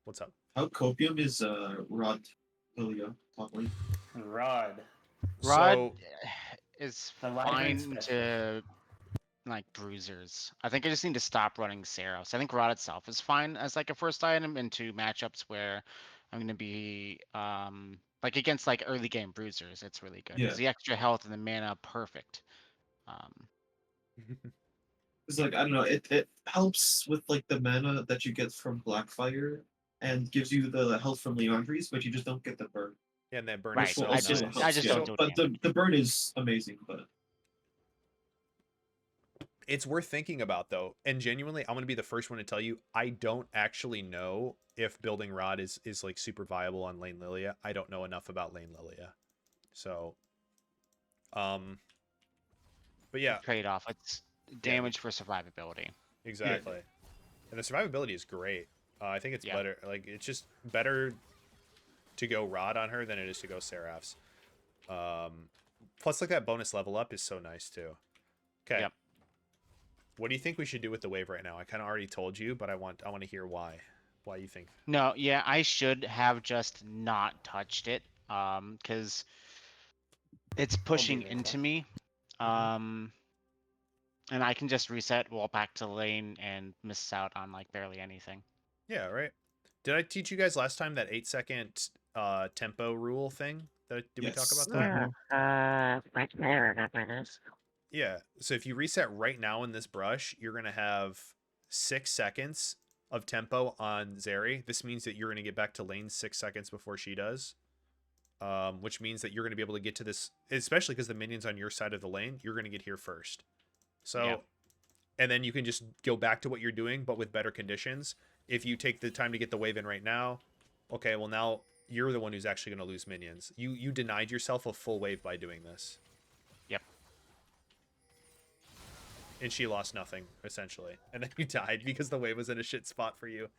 What's up? How copium is Rod Lilia top lane? Rod. Rod So is The Wyvern fine special. to like bruisers. I think I just need to stop running Saros. I think Rod itself is fine as like a first item into matchups where I'm gonna be like against like early game bruisers. It's really good because Yeah. the extra health and the mana perfect. It's like, I don't know, it helps with like the mana that you get from Blackfire and gives you the health from Leandry's, but you just don't get the burn. and that burn Right, is so Which also nice. I just yeah. don't do it But the burn is amazing, but It's worth thinking about though, and genuinely, I'm gonna be the first one to tell you, I don't actually know if building Rod is like super viable on lane Lilia. I don't know enough about lane Lilia, so but yeah, Trade off. It's damage for survivability. exactly. And the survivability is great. I think it's Yeah. better. Like, it's just better to go Rod on her than it is to go Seraphs. Plus, like, that bonus level up is so nice too. Okay. Yep. What do you think we should do with the wave right now? I kind of already told you, but I want to hear why. Why you think? No, yeah, I should have just not touched it, because it's pushing there, into Clark. me, and I can just reset, wall back to lane, and miss out on like barely anything. Yeah, right. Did I teach you guys last time that 8-second tempo rule thing? Did we talk Yes. about that? Like there, that is. Yeah. So if you reset right now in this brush, you're gonna have 6 seconds of tempo on Zeri. This means that you're gonna get back to lane 6 seconds before she does. Which means that you're gonna be able to get to this, especially because the minions on your side of the lane, you're gonna get here first. So, Yep. and then you can just go back to what you're doing, but with better conditions. If you take the time to get the wave in right now, okay, well now you're the one who's actually gonna lose minions. You denied yourself a full wave by doing this. Yep. And she lost nothing essentially, and then you died because the wave was in a shit spot for you.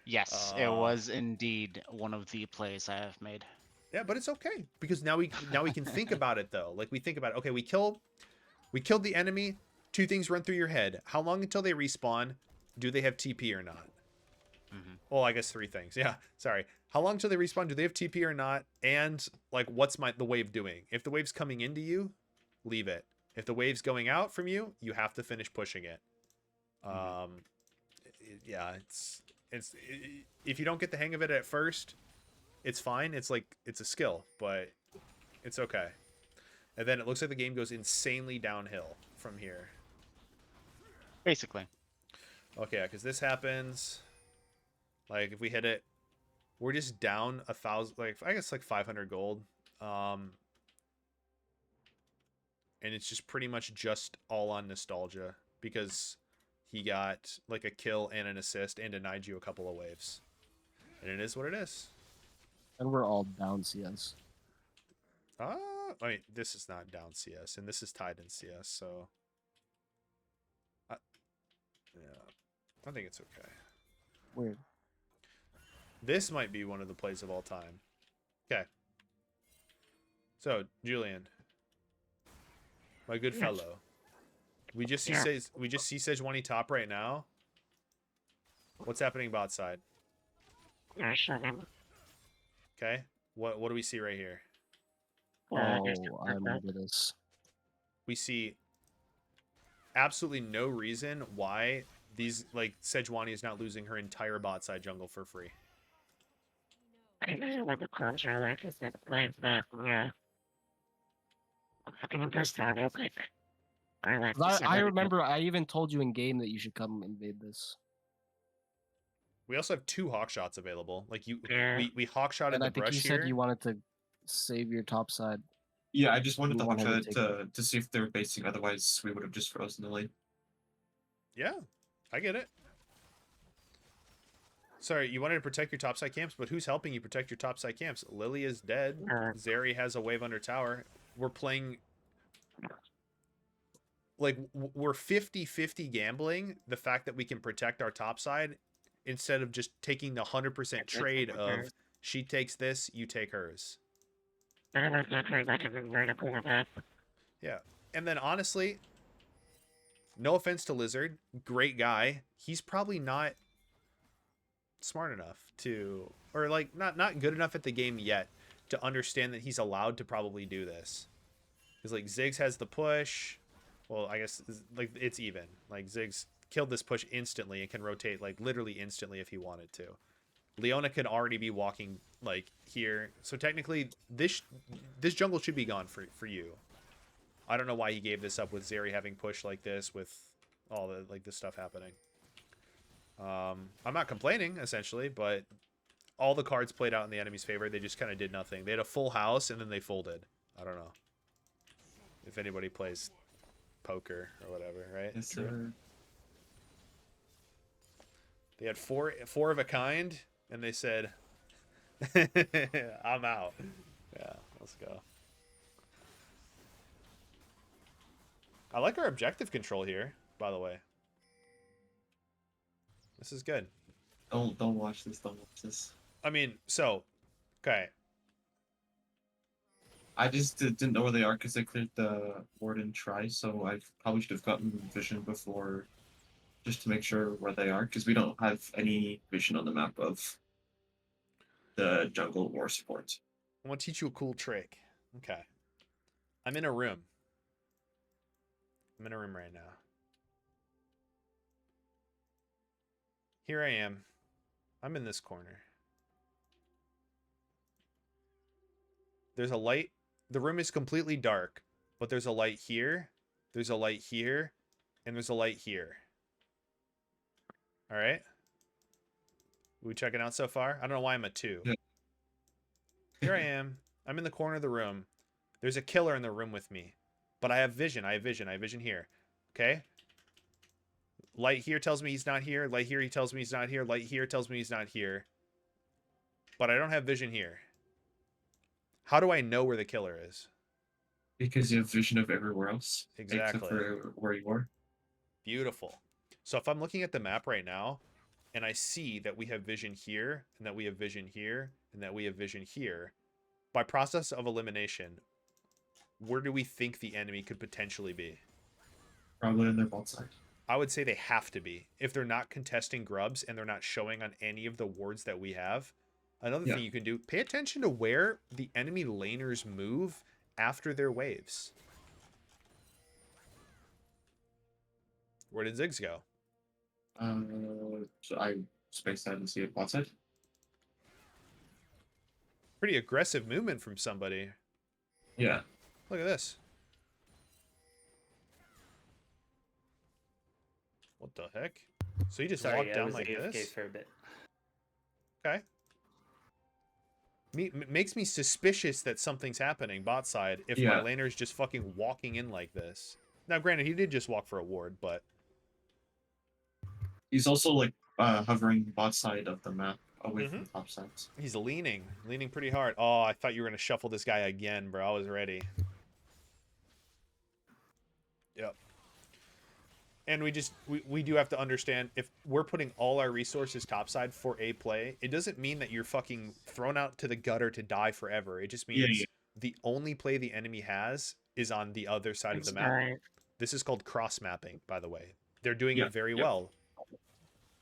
Yes, it Uh, was indeed one of the plays I have made. Yeah, but it's okay because now we can think about it though. Like we think about it. Okay, we killed the enemy. Two things run through your head. How long until they respawn? Do they have TP or not? Hmm. Well, I guess three things. Yeah, sorry. How long until they respawn? Do they have TP or not? And like, what's the wave doing? If the wave's coming into you, leave it. If the wave's going out from you, you have to finish pushing it. Yeah, if you don't get the hang of it at first, it's fine. It's like it's a skill, but it's okay. And then it looks like the game goes insanely downhill from here. Basically. Okay, because this happens. Like if we hit it, we're just down 1,000. Like I guess like 500 gold. And it's just pretty much just all on nostalgia because he got like a kill and an assist and denied you a couple of waves. And it is what it is. And we're all down CS. I mean, this is not down CS, and this is tied in CS, so yeah, I think it's okay. Weird. This might be one of the plays of all time. Okay. So, Julian, my good Yes. fellow, we just see Yeah. Sejuani top right now. What's happening bot side? Yeah, sure. Then. Okay. What do we see right here? There's Oh, I remember this. We see absolutely no reason why these like Sejuani is not losing her entire bot side jungle for free. I don't know what the clubs are like. Is that playing that? Yeah. I can just tell real quick. I like to see I what it remember I even told you in game that you should come invade this. We also have 2 hawk shots available. Like Yeah. we hawk shotted And the I think brush you here. said you wanted to save your top side. Yeah, I just wanted You to wanted watch to take to see if they were basing. Otherwise, we would have just frozen the lane. Yeah, I get it. Sorry, you wanted to protect your topside camps, but who's helping you protect your topside camps? Lily is dead. Zeri has a wave under tower. We're playing like we're 50-50 gambling the fact that we can protect our topside instead of just taking the 100% trade of she takes this, you take hers. I like that play like a vertical with that. Yeah. And then honestly, no offense to Lizard, great guy. He's probably not smart enough to, or like not good enough at the game yet to understand that he's allowed to probably do this. Because like Ziggs has the push. Well, I guess like it's even. Like Ziggs killed this push instantly and can rotate like literally instantly if he wanted to. Leona could already be walking like here. So technically this jungle should be gone for you. I don't know why he gave this up with Zeri having push like this with all the like this stuff happening. I'm not complaining essentially, but all the cards played out in the enemy's favor. They just kind of did nothing. They had a full house and then they folded. I don't know if anybody plays poker or whatever, right? Yes, True. sir. They had four of a kind, and they said, "I'm out." Yeah, let's go. I like our objective control here, by the way. This is good. Don't watch this. Don't watch this. I mean, so, okay. I just didn't know where they are because they cleared the warden try, so I probably should have gotten vision before, just to make sure where they are, because we don't have any vision on the map of the jungle or support. I want to teach you a cool trick. Okay. I'm in a room. I'm in a room right now. Here I am. I'm in this corner. There's a light. The room is completely dark, but there's a light here there's a light here, and there's a light here. All right. We checking out so far? I don't know why I'm at 2. Yeah. Here I am. I'm in the corner of the room. There's a killer in the room with me. But I have vision. I have vision here. Okay? Light here tells me he's not here. Light here he tells me he's not here. Light here tells me he's not here. But I don't have vision here. How do I know where the killer is? Because you have vision of everywhere else. Exactly. Except for where you are. Beautiful. So if I'm looking at the map right now, and I see that we have vision here, and that we have vision here, and that we have vision here, by process of elimination, where do we think the enemy could potentially be? Probably on their bot side. I would say they have to be. If they're not contesting grubs and they're not showing on any of the wards that we have. Another Yeah. thing you can do, pay attention to where the enemy laners move after their waves. Where did Ziggs go? So I spaced out and see it bot side. Pretty aggressive movement from somebody. Yeah. Look at this. What the heck? So you just Sorry, walked I down was like AFK this? for a bit. Okay. Makes me suspicious that something's happening bot side if my Yeah. laner's just fucking walking in like this. Now, granted, he did just walk for a ward, but He's also like hovering bot side of the map away from Mm-hmm. top sides. he's leaning pretty hard. Oh, I thought you were going to shuffle this guy again, bro. I was ready. Yep. And we do have to understand, if we're putting all our resources topside for a play, it doesn't mean that you're fucking thrown out to the gutter to die forever. It just Yeah, means yeah. the only play the enemy has is on the other side of the map. Alright. This is called cross mapping, by the way. They're doing Yeah, it very yep. well.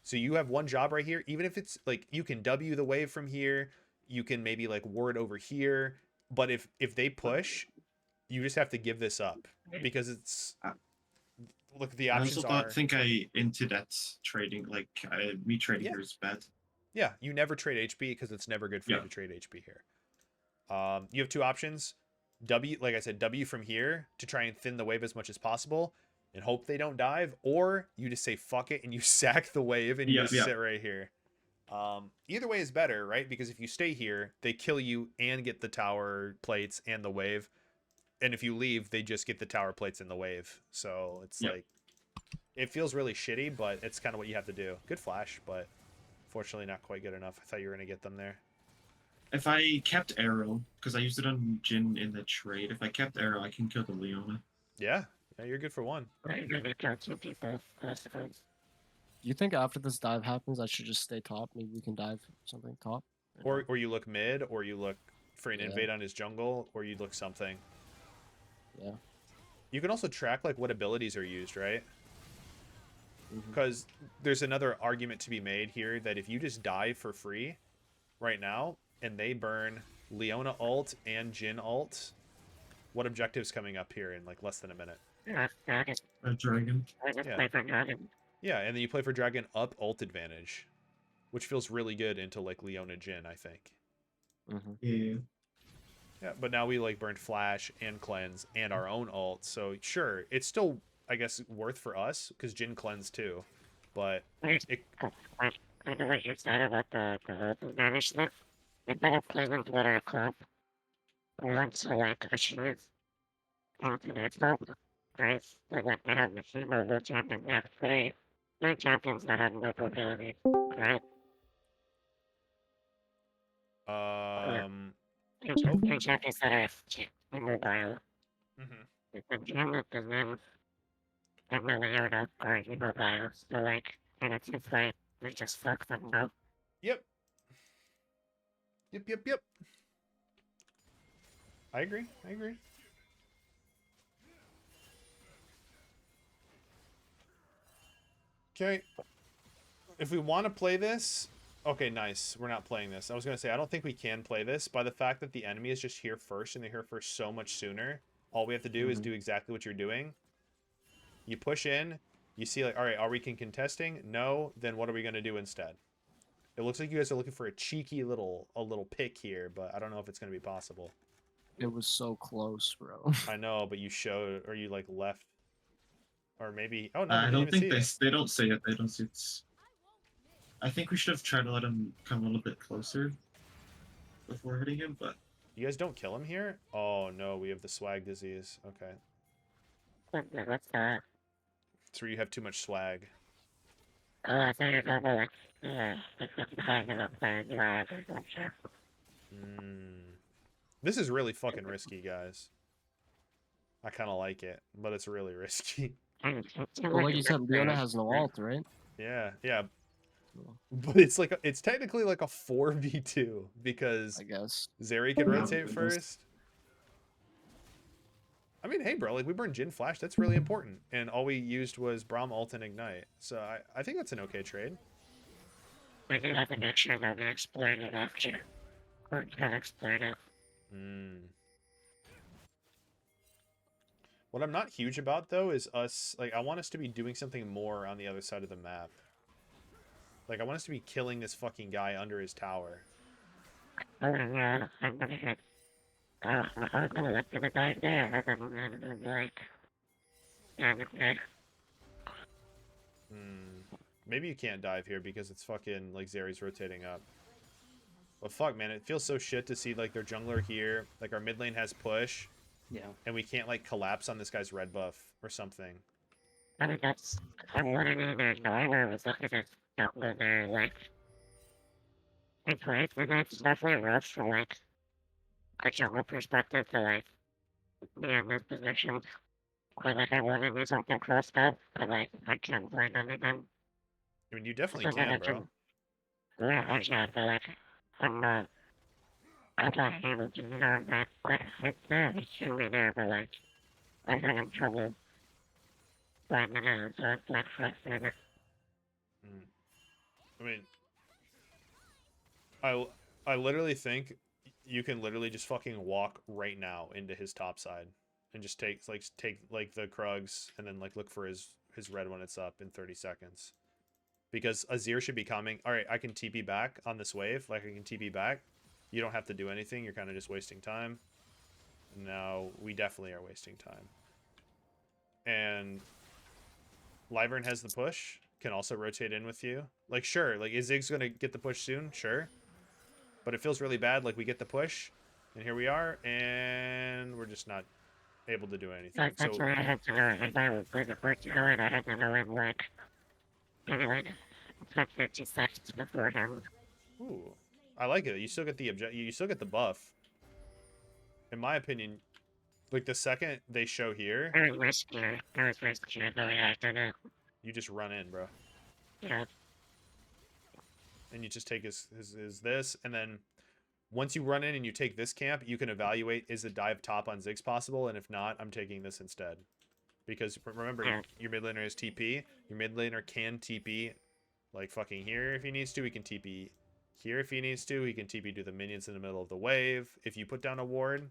So you have one job right here, even if it's like you can W the wave from here, you can maybe like ward over here, but if they push, you just have to give this up because it's look, the I options also are think I into that trading, like me trading Yeah. here is bad. yeah, you never trade HP because it's never good for you Yeah. to trade HP here. You have two options. W, like I said, W from here to try and thin the wave as much as possible and hope they don't dive, or you just say fuck it and you sack the wave and you Yeah, just yeah. sit right here. Either way is better, right? Because if you stay here, they kill you and get the tower plates and the wave. And if you leave, they just get the tower plates and the wave. So it's Yeah. like, it feels really shitty, but it's kind of what you have to do. Good flash, but fortunately not quite good enough. I thought you were going to get them there. If I kept arrow, because I used it on Jin in the trade, if I kept arrow, I can kill the Leona. Yeah, you're good for one. I'm gonna kill 2 people first of all. Do you think after this dive happens, I should just stay top? Maybe we can dive something top. Or you look mid, or you look for an Yeah. invade on his jungle, or you look something. Yeah. You can also track like what abilities are used, right? Mhm. Because there's another argument to be made here that if you just die for free right now and they burn Leona ult and Jin ult, what objective's coming up here in like less than a minute? Dragon. A dragon. I just Yeah. play for Dragon. Yeah, and then you play for Dragon up ult advantage, which feels really good into like Leona Jin, I think. Mhm. Yeah. Yeah, but now we like burned flash and cleanse and our own ult, so sure, it's still I guess worth for us because Jin cleanse too, but Wait, it I know what you said about the ult advantage stuff. We better play with Glitter Club. We want to like achieve ultimate hope, right? So that they have the female blue champion, we have 3 blue champions that have no ability, right? Three champions that are immobile. mhm. The Gambit and then the Leona are immobile. So like, in a team fight, we just fuck them up. Yep. Yep. I agree. Okay. If we want to play this, okay, nice. We're not playing this. I was gonna say I don't think we can play this by the fact that the enemy is just here first and they're here first so much sooner. All we have to do is Mhm. do exactly what you're doing. You push in, you see like, all right, are we contesting? No, then what are we gonna do instead? It looks like you guys are looking for a cheeky little pick here, but I don't know if it's gonna be possible. It was so close, bro. I know, but you showed or you like left. Or maybe. Oh no, I he don't didn't even think see they it. they don't say it. They don't see it. I think we should have tried to let him come a little bit closer before hitting him, but You guys don't kill him here? Oh no, we have the swag disease. Okay. What's that? It's where you have too much swag. Oh, I thought you were talking about, like, yeah, it's just kind of a plan, yeah, I'm sure. This is really fucking risky, guys. I kind of like it, but it's really risky. Well, like you said, Leona has no ult, right? Yeah, yeah. But it's like it's technically like a 4v2 because I guess. Zeri can Yeah. rotate first. I mean, hey, bro, like we burned Jin Flash. That's really important. And all we used was Braum ult and Ignite. So I think that's an okay trade. We do have to make sure that we explain it after. Or can explain it. What I'm not huge about, though, is us... Like, I want us to be doing something more on the other side of the map. Like, I want us to be killing this fucking guy under his tower. Oh, yeah, I'm gonna hit. I'm gonna look for the guy there. I'm gonna be like. Yeah, okay. Maybe you can't dive here because it's fucking, like, Zeri's rotating up. But fuck, man, it feels so shit to see, like, their jungler here. Like, our mid lane has push. Yeah. And we can't, like, collapse on this guy's red buff or something. I mean, that's. I'm wondering if Driver was looking at something there, like. It's right, and that's definitely rough from, like, a jungle perspective to, like, be in this position. Or, like, I want to do something close up, but, like, I can't find anything. I mean, you definitely So then I can, bro. can. Yeah, I can't, but, like, I'm not. I'm not able to do that, but it's there, it should be there, but, like, I'm having trouble finding it, so it's, like, frustrating. I mean, I literally think you can literally just fucking walk right now into his top side and just take the Krugs and then like look for his red when it's up in 30 seconds. Because Azir should be coming. All right, I can TP back on this wave. Like I can TP back. You don't have to do anything. You're kind of just wasting time. Now we definitely are wasting time. And Lyvern has the push. Can also rotate in with you. Like, sure, like, is Ziggs gonna get the push soon? Sure. But it feels really bad, like, we get the push, and here we are, and we're just not able to do anything. Like, that's So, where I had to go. If I was going to put you in, I had to go in, like, maybe, like, 50 seconds beforehand. ooh, I like it. You still get the you still get the buff. In my opinion, like, the second they show here, It was riskier. It was riskier, though, yeah, I don't know. you just run in, bro. Yeah. And you just take his this, and then once you run in and you take this camp, you can evaluate, is a dive top on Ziggs possible, and if not, I'm taking this instead. Because remember, your mid laner is TP. Your mid laner can TP, like fucking here if he needs to. He can TP here if he needs to. He can TP to the minions in the middle of the wave. If you put down a ward,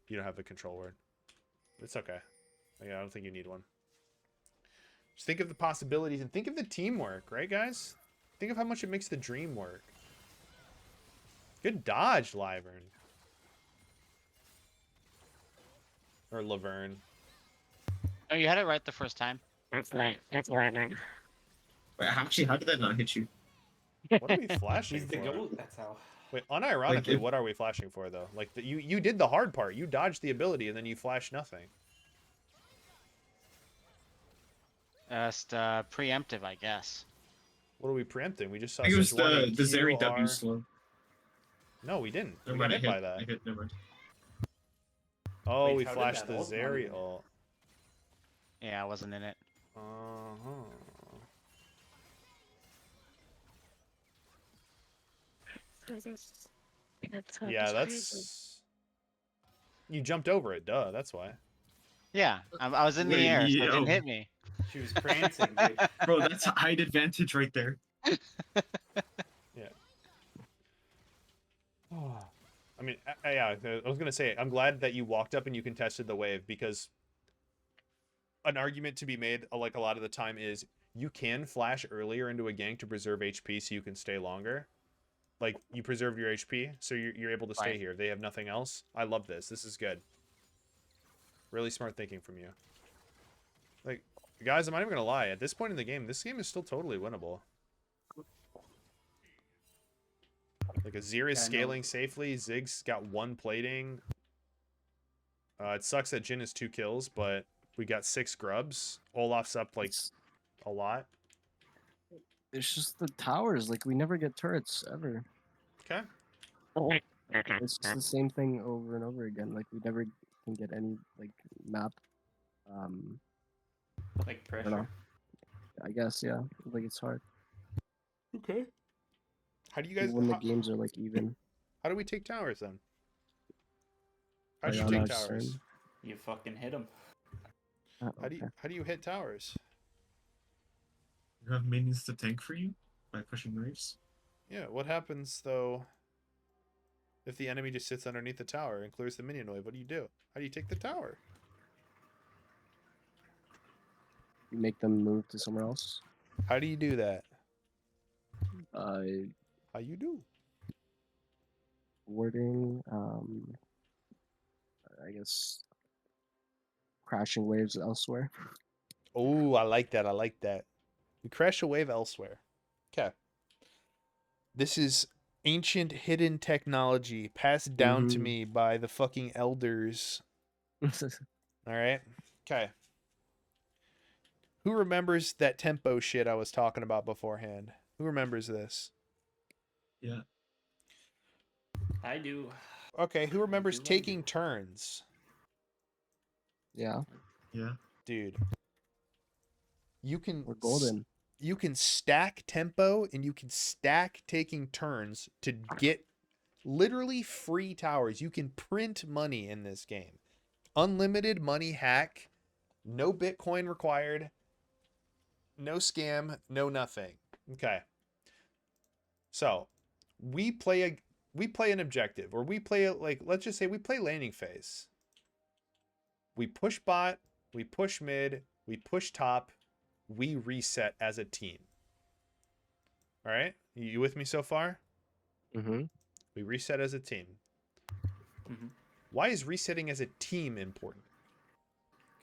you don't have the control ward. It's okay. Like, I don't think you need one. Just think of the possibilities and think of the teamwork, right, guys? Think of how much it makes the dream work. Good dodge, Lyvern. Or Laverne. Oh, you had it right the first time. That's like, that's learning. wait, actually, how did that not hit you? What are we flashing He's the for? goat, that's how. Wait, unironically, Like, if- what are we flashing for, though? Like, you did the hard part. You dodged the ability, and then you flashed nothing. Just preemptive, I guess. What are we preempting? We just saw I think it was Switch one the and Zeri Q, W R. slow. No, we didn't. We Never got mind, I hit hit. by that. I hit. Never mind. Oh, Wait, we how did flashed that the ult not Zeri even- ult. Yeah, I wasn't in it. Uh-huh. Yeah, that's... You jumped over it, duh, that's why. Yeah, I was in the Wait, air, so it yo. didn't hit me. She was prancing, dude. Bro, that's a height advantage right there. I mean, yeah, I was gonna say, I'm glad that you walked up and you contested the wave, because an argument to be made, like a lot of the time, is you can flash earlier into a gank to preserve HP so you can stay longer. Like, you preserve your HP, so you're able to stay Right. here. They have nothing else. I love this. This is good. Really smart thinking from you. Like, Guys, I'm not even gonna lie. At this point in the game, this game is still totally winnable. Like Azir is Yeah, I know. scaling safely. Zig's got 1 plating. It sucks that Jin has 2 kills, but we got 6 grubs. Olaf's up like It's, a lot. it's just the towers. Like we never get turrets ever. Okay. Wait. Okay. It's just the same thing over and over again. Like we never can get any like map. Like I don't know. pressure. I guess yeah. Like it's hard. Okay. How do you guys? Even when the How, games are like even. how do we take towers then? How do Like, you on take our towers? turn. You fucking hit him. Oh, How do you okay. how do you hit towers? You have minions to tank for you by pushing waves. Yeah. What happens though? If the enemy just sits underneath the tower and clears the minion wave, what do you do? How do you take the tower? You make them move to somewhere else. How do you do that? How you do? wording. I guess crashing waves elsewhere. Oh, I like that. I like that. We crash a wave elsewhere. Okay. This is ancient hidden technology passed down to Mhm. me by the fucking elders. All right. Okay. Who remembers that tempo shit I was talking about beforehand? Who remembers this? Yeah. I do. Okay, who remembers do, I taking do. turns? Yeah, Yeah. Dude. You can we're golden. You can stack tempo and you can stack taking turns to get literally free towers. You can print money in this game. Unlimited money hack. No Bitcoin required. No scam, no nothing. Okay. So, we play an objective, or we play like, let's just say we play laning phase. We push bot, we push mid, we push top, we reset as a team. All right? You with me so far? Mm-hmm. We reset as a team. Mm-hmm. Why is resetting as a team important?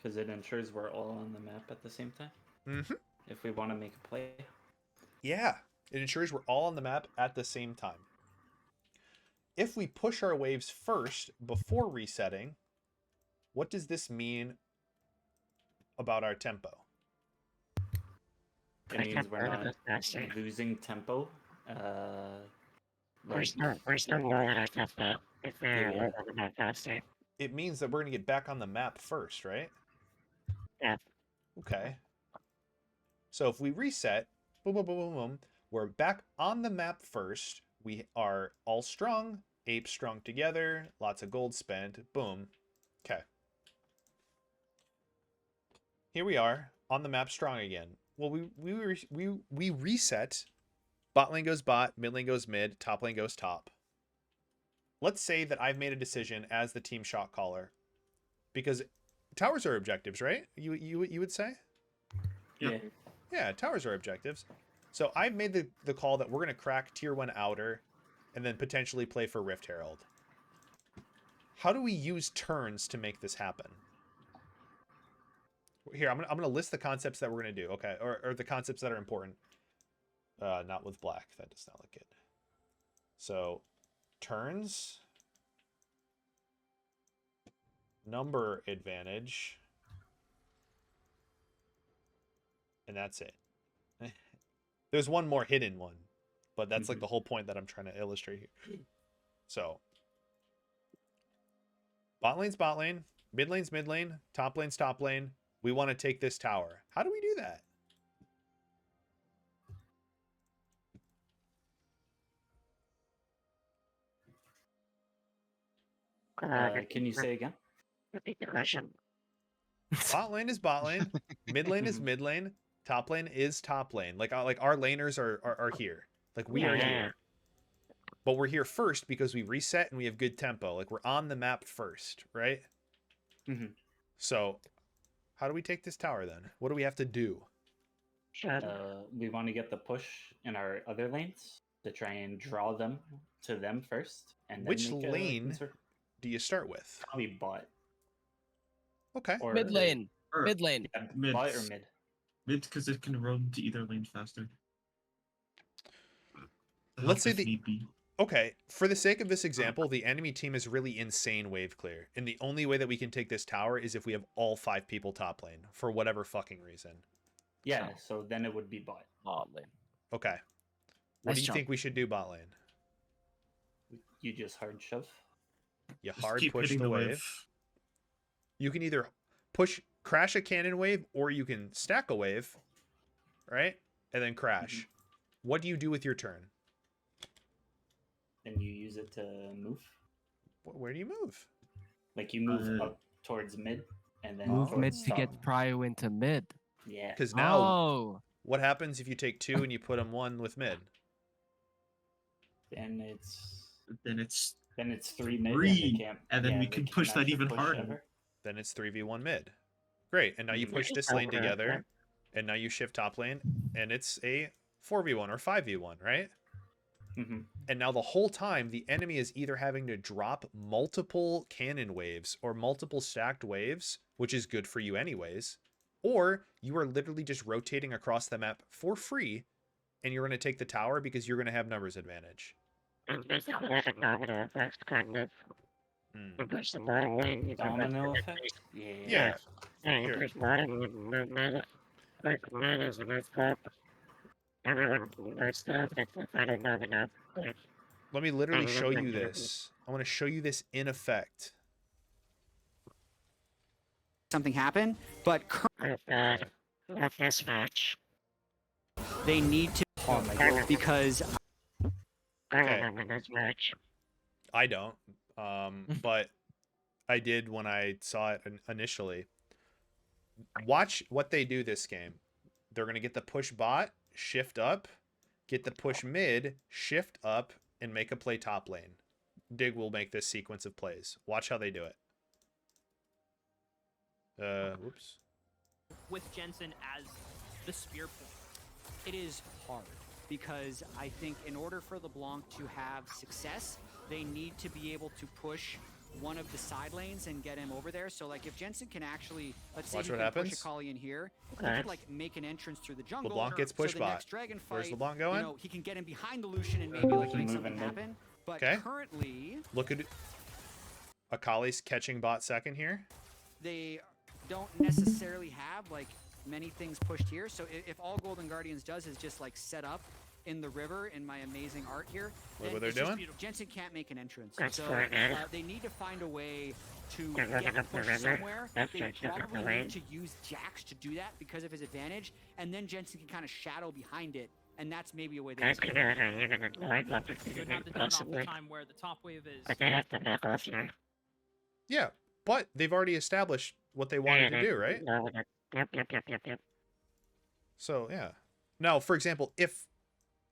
Because it ensures we're all on the map at the same time. Mm-hmm. If we want to make a play. Yeah. It ensures we're all on the map at the same time. If we push our waves first before resetting, what does this mean about our tempo? It means we're not losing tempo. We're Like, still lowering our tempo if we're Yeah. a little bit faster. It means that we're going to get back on the map first, right? Yeah. Okay. So if we reset, boom, boom, boom, boom, boom, we're back on the map first. We are all strong, apes strung together, lots of gold spent, boom. Okay. Here we are on the map strong again. Well, we reset. Bot lane goes bot, mid lane goes mid, top lane goes top. Let's say that I've made a decision as the team shot caller, because towers are objectives, right? You would say? Yeah. yeah. Yeah, towers are objectives. So I've made the call that we're going to crack tier 1 outer and then potentially play for Rift Herald. How do we use turns to make this happen? Here, I'm gonna list the concepts that we're going to do, okay? Or the concepts that are important. Not with black. That does not look good. So, turns. Number advantage. And that's it. There's one more hidden one, but that's like the whole point that I'm trying to illustrate here. So, bot lane's bot lane, mid lane's mid lane, top lane's top lane. We want to take this tower. How do we do that? Can you say again? Repeat the question. Bot lane is bot lane, mid lane is mid lane, top lane is top lane. Like our laners are here. Like we are here. But we're here first because we reset and we have good tempo. Like we're on the map first, right? Mhm. So, how do we take this tower then? What do we have to do? We want to get the push in our other lanes to try and draw them to them first. And then Which make a lane do you start with? Probably bot. Okay. Or Mid lane. Or- Mid lane. Yeah, Mid. bot or mid. Mid because it can run to either lane faster. To Let's say help if the need be. Okay, for the sake of this example, the enemy team is really insane wave clear, and the only way that we can take this tower is if we have all 5 people top lane for whatever fucking reason. Yeah, so then it would be bot. Bot lane. Okay, what Nice do you jump. think we should do bot lane? You just hard shove. You Just hard keep push hitting the wave. You can either crash a cannon wave, or you can stack a wave, right? And then crash. What do you do with your turn? And you use it to move. Where do you move? Like you move Uh, up towards mid and then Move mid towards to get top. prio into mid. Yeah. Because now, Oh, what happens if you take 2 and you put them 1 with mid? Then it's Then it's 3 mid. Three, can't, and then we they can can't push that actually even push harder. ever. Then it's 3v1 mid. Great, and now you push this lane together, and now you shift top lane, and it's a 4v1 or 5v1, right? Mhm. And now the whole time, the enemy is either having to drop multiple cannon waves or multiple stacked waves, which is good for you anyways, or you are literally just rotating across the map for free, and you're going to take the tower because you're going to have numbers advantage. And basically like a domino effect, kind of. Hmm. You push the bottom lane, you can push Domino the effect? base. Yeah. Yeah. Yeah, you Here. push bottom, you move mid. Like mid is a nice flip. Everyone can do stuff, it's a funny domino. Like, Let me literally show you this. I want to show you this in effect. something happen, but like that. Like this match. they need to Oh my god. because I Okay. remember this match. I don't, but I did when I saw it initially. Watch what they do this game. They're going to get the push bot, shift up, get the push mid, shift up, and make a play top lane. Dig will make this sequence of plays. Watch how they do it. Whoops. with Jensen as the spear point. it is hard because I think in order for LeBlanc to have success, they need to be able to push one of the side lanes and get him over there. So like if Jensen can actually, let's say Watch he what can happens. push Akali in here, he Okay. could like make an entrance through the jungle. LeBlanc gets so push the bot. next dragon fight, Where's LeBlanc going? you know, he can get in behind the Lucian and maybe like He make can move something in mid. happen. But Okay. currently, Look at Akali's catching bot second here. they don't necessarily have like many things pushed here. So if all Golden Guardians does is just like set up in the river in my amazing art here, Look then what they're it's just doing. beautiful. Jensen can't make an entrance. That's So fine, man. they need to find a way to They're running get up the push river. somewhere. That's They just up the probably lane. need to use Jax to do that because of his advantage, and then Jensen can kind of shadow behind it, and that's maybe a way they I can could do it, I even I'd love to You see would it have to do it off the possibly. time where the top wave is. But they have to back off here. Yeah, but they've already established what they wanted to do, right? No, yep. So yeah. Now, for example, if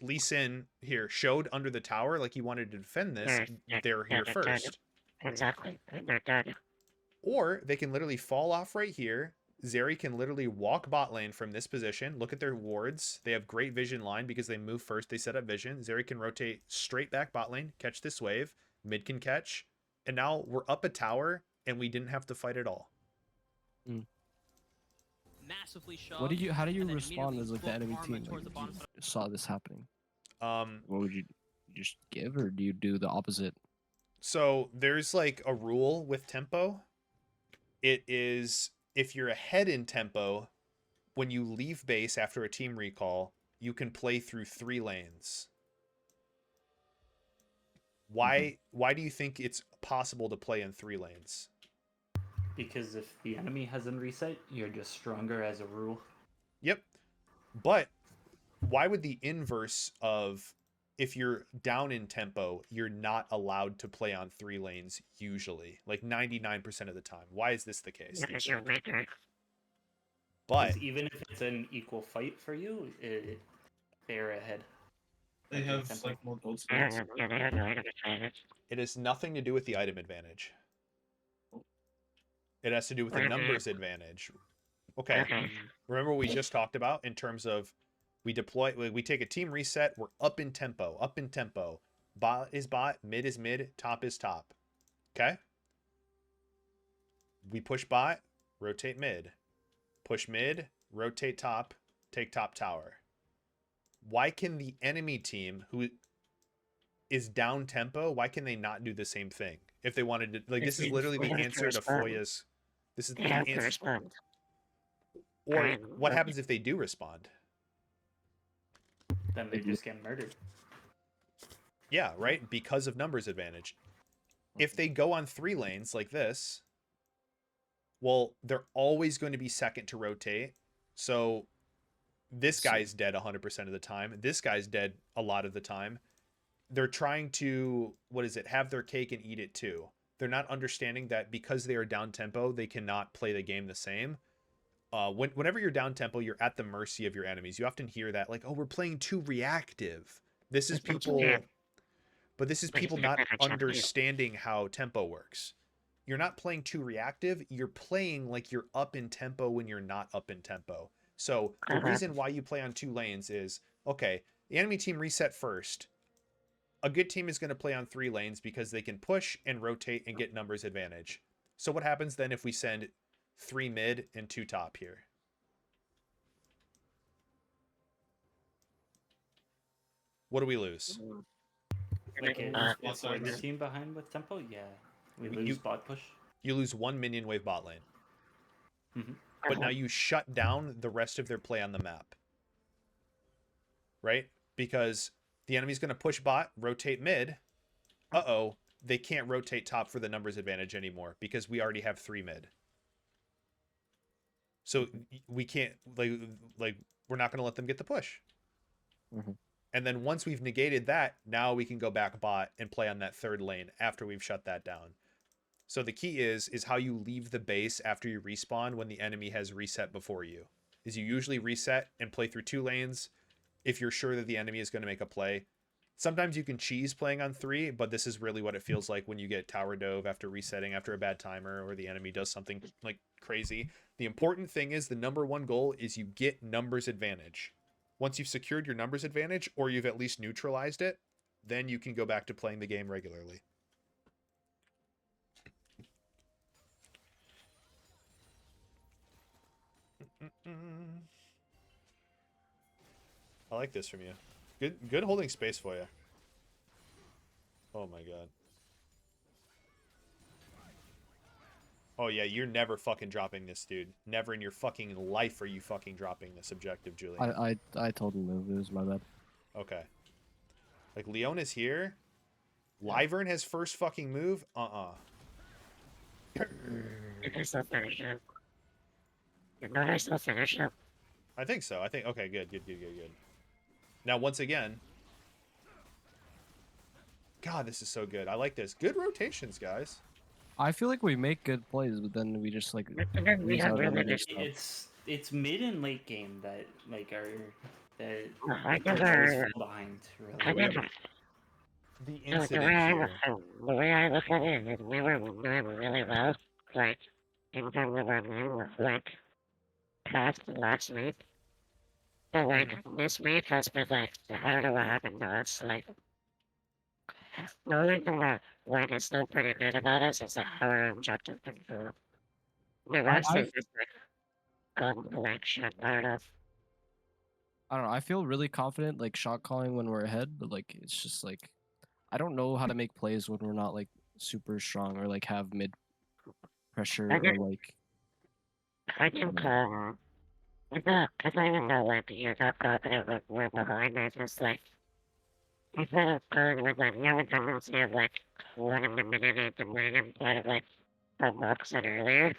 Lee Sin here showed under the tower like he wanted to defend this, they're here first. Exactly. They're done. Or they can literally fall off right here. Zeri can literally walk bot lane from this position. Look at their wards. They have great vision line because they move first. They set up vision. Zeri can rotate straight back bot lane, catch this wave. Mid can catch. And now we're up a tower and we didn't have to fight at all. Massively shoved. what did you? How do you and then respond immediately as like the booked enemy Arma team? towards the Like, bottom you side. saw this happening. Um, What would you just give, or do you do the opposite? So there's like a rule with tempo. It is if you're ahead in tempo, when you leave base after a team recall, you can play through 3 lanes. Why do you think it's possible to play in 3 lanes? Because if the enemy hasn't reset, you're just stronger as a rule. Yep. But why would the inverse of if you're down in tempo, you're not allowed to play on 3 lanes usually, like 99% of the time? Why is this the case? Because you're weaker. But 'Cause even if it's an equal fight for you, they're ahead. They Okay, have tempo. like more gold Yeah, spots. they have the item advantage. it has nothing to do with the item advantage. It has to do with the numbers advantage. Okay. Okay. Remember what we just talked about in terms of we take a team reset, we're up in tempo. Bot is bot, mid is mid, top is top. Okay? We push bot, rotate mid. Push mid, rotate top, take top tower. Why can the enemy team who is down tempo, why can they not do the same thing? If they wanted to, like, this is literally the They have to answer to respond. Foya's. This is They the have to answer. respond. Or Um, what okay. happens if they do respond? Then they just get murdered. Yeah, right? Because of numbers advantage. If they go on 3 lanes like this, well, they're always going to be second to rotate. So this guy's dead 100% of the time. This guy's dead a lot of the time. They're trying to, have their cake and eat it too. They're not understanding that because they are down tempo, they cannot play the game the same. Whenever you're down tempo, you're at the mercy of your enemies. You often hear that, like, oh, we're playing too reactive. This is people, but this is people not understanding how tempo works. You're not playing too reactive. You're playing like you're up in tempo when you're not up in tempo. So the reason why you play on 2 lanes is, okay, the enemy team reset first. A good team is going to play on 3 lanes because they can push and rotate and get numbers advantage. So what happens then if we send 3 mid and 2 top here? What do we lose? Like, Uh, is the team behind with tempo? Yeah. We You- lose bot push. You lose 1 minion wave bot lane. Mhm. But now you shut down the rest of their play on the map. Right? Because the enemy's going to push bot, rotate mid. Uh-oh, they can't rotate top for the numbers advantage anymore because we already have 3 mid. So we can't, like we're not going to let them get the push. Mhm. And then once we've negated that, now we can go back bot and play on that 3rd lane after we've shut that down. So the key is how you leave the base after you respawn when the enemy has reset before you. Is you usually reset and play through 2 lanes if you're sure that the enemy is going to make a play. Sometimes you can cheese playing on 3, but this is really what it feels like when you get tower dove after resetting after a bad timer or the enemy does something like crazy. The important thing is the number 1 goal is you get numbers advantage. Once you've secured your numbers advantage or you've at least neutralized it, then you can go back to playing the game regularly. I like this from you. Good holding space for you. Oh my god. Oh yeah, you're never fucking dropping this, dude. Never in your fucking life are you fucking dropping this objective, Julian. I told him to move. It was my bad. Okay. Like Leona's here. Lyvern has first fucking move. There's no finish him. No, there's no finish him. I think so. Okay, good. Now once again. God, this is so good. I like this. Good rotations, guys. I feel like we make good plays, but then we just like And then we lose have out on really other good stuff. It's mid and late game that like are that I controls never, fall behind. I Really. never, The the incident way I here. the way I look at it is we were doing really well, like, in terms of our game, like, past the last week. But, like, this week has been, like, I don't know what happened to us, like, the only thing that, like, is still pretty good about us is, like, our objective control. The rest I- is just, like, like, shit, I don't know. I don't know. I feel really confident like shot calling when we're ahead, but like it's just like I don't know how to make plays when we're not like super strong or like have mid pressure I or get- like I think, it's not even though, like, you're not confident, like, we're behind, it's just, like, instead of going with, like, you have a tendency of, like, wanting to mitigate the win instead of, like, the box it earlier,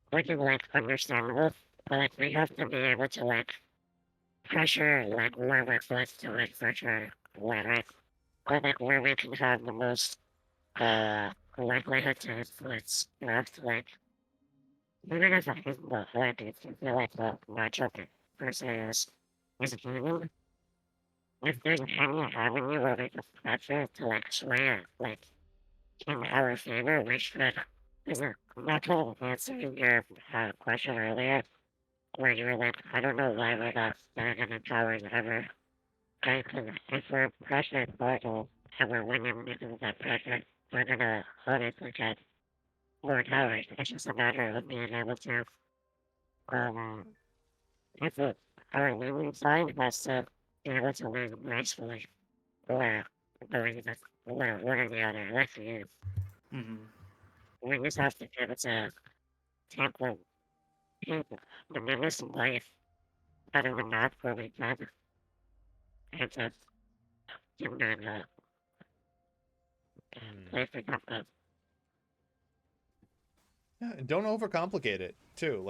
which is, like, understandable, but, like, we have to be able to, like, pressure, like, where we're forced to, like, pressure, where we can have the most, likelihood to influence, like, even if it isn't the hard, it's feel like the matchup per se is even. If there's any avenue where we can pressure to, like, sway, like, in our favor, we should. Not to answer your question earlier, where you were like, I don't know why we're not standing in towers ever. I can, if we're pressured portal and we're winning because of that pressure, we're gonna honestly get more towers. It's just a matter of being able to, I think our living side has to be able to live gracefully, or doing the one or the other. Like you, Mm-hmm. we just have to be able to tackle people, the members of life, better than not for each other, and to do that, Hmm. play for something. Yeah, and don't overcomplicate it too.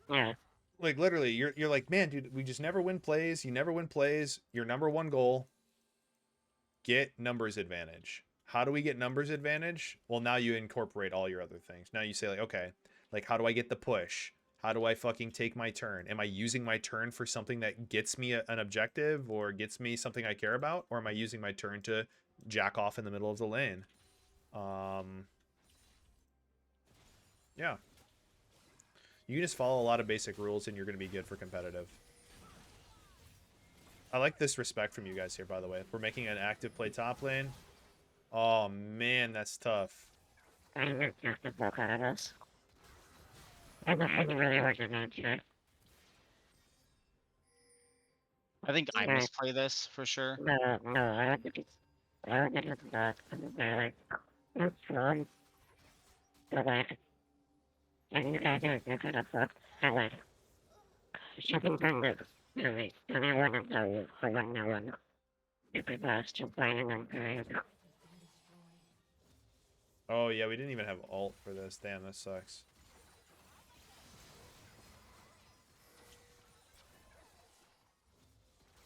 Yeah, Like literally, you're like, man, dude, we just never win plays. You never win plays. Your number one goal, get numbers advantage. How do we get numbers advantage? Well, now you incorporate all your other things. Now you say like, okay, like how do I get the push? How do I fucking take my turn? Am I using my turn for something that gets me an objective or gets me something I care about, or am I using my turn to jack off in the middle of the lane? Yeah. You can just follow a lot of basic rules and you're going to be good for competitive. I like this respect from you guys here, by the way. We're making an active play top lane. Oh, man, that's tough. I think you have to work out of this. I'm really working on it. I think I Yeah. misplay this for sure. No, I don't think it's, I don't think it's that. I think they're like, it's fun, but like, and you guys are good at that. And like, shipping from the, really, and I want to tell you for one no one. If it was to planning on period. Oh, yeah, we didn't even have ult for this. Damn, this sucks.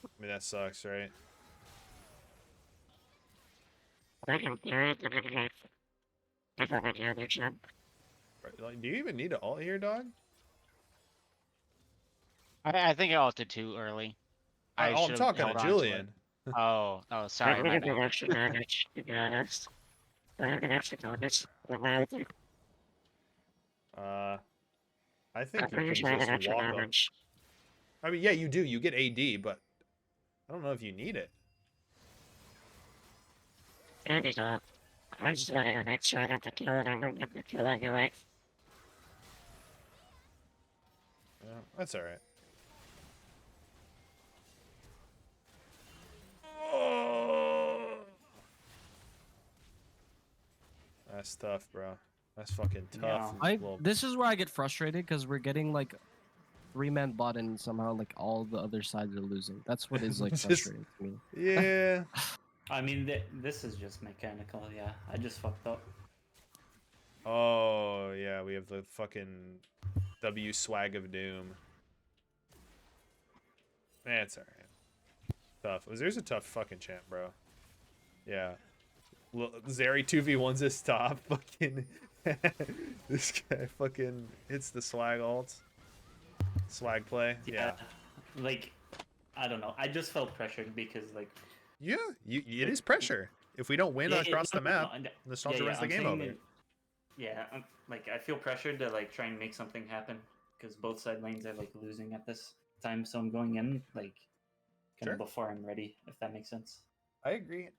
I mean, that sucks, right? Like, I'm serious, I'm gonna get, I thought I'd do this job. Like, do you even need an ult here, dog? I think I ulted too early. I Oh, I'm should have talking to held on it. Julian. Oh, sorry. I'm My gonna do bad. extra damage, to be honest. But I'm gonna have to do this with my other. I think I'm you pretty can sure I get just extra walk up. damage. I mean, yeah, you do. You get AD, but I don't know if you need it. Maybe not. I just wanted to make sure I got the kill and I don't get the kill anyway. Yeah, that's all right. Oh! That's tough, bro. That's fucking tough. Yeah. Well, This is where I get frustrated because we're getting like 3-man bot and somehow like all the other sides are losing. That's what is like Just- frustrating to me. yeah. I mean, this is just mechanical. Yeah, I just fucked up. Oh, yeah, we have the fucking W swag of doom. That's all right. Tough. There's a tough fucking champ, bro. Yeah. Zeri 2v1's his top. Fucking. This guy fucking hits the swag ult. Swag play. Yeah. Like, I don't know. I just felt pressured because like. Yeah. It is pressure. If we don't win Yeah, across the map, Nostalgia runs the I'm game saying over. Yeah, like I feel pressured to like try and make something happen because both side lanes are like losing at this time, so I'm going in like kind Sure. of before I'm ready, if that makes sense. I agree.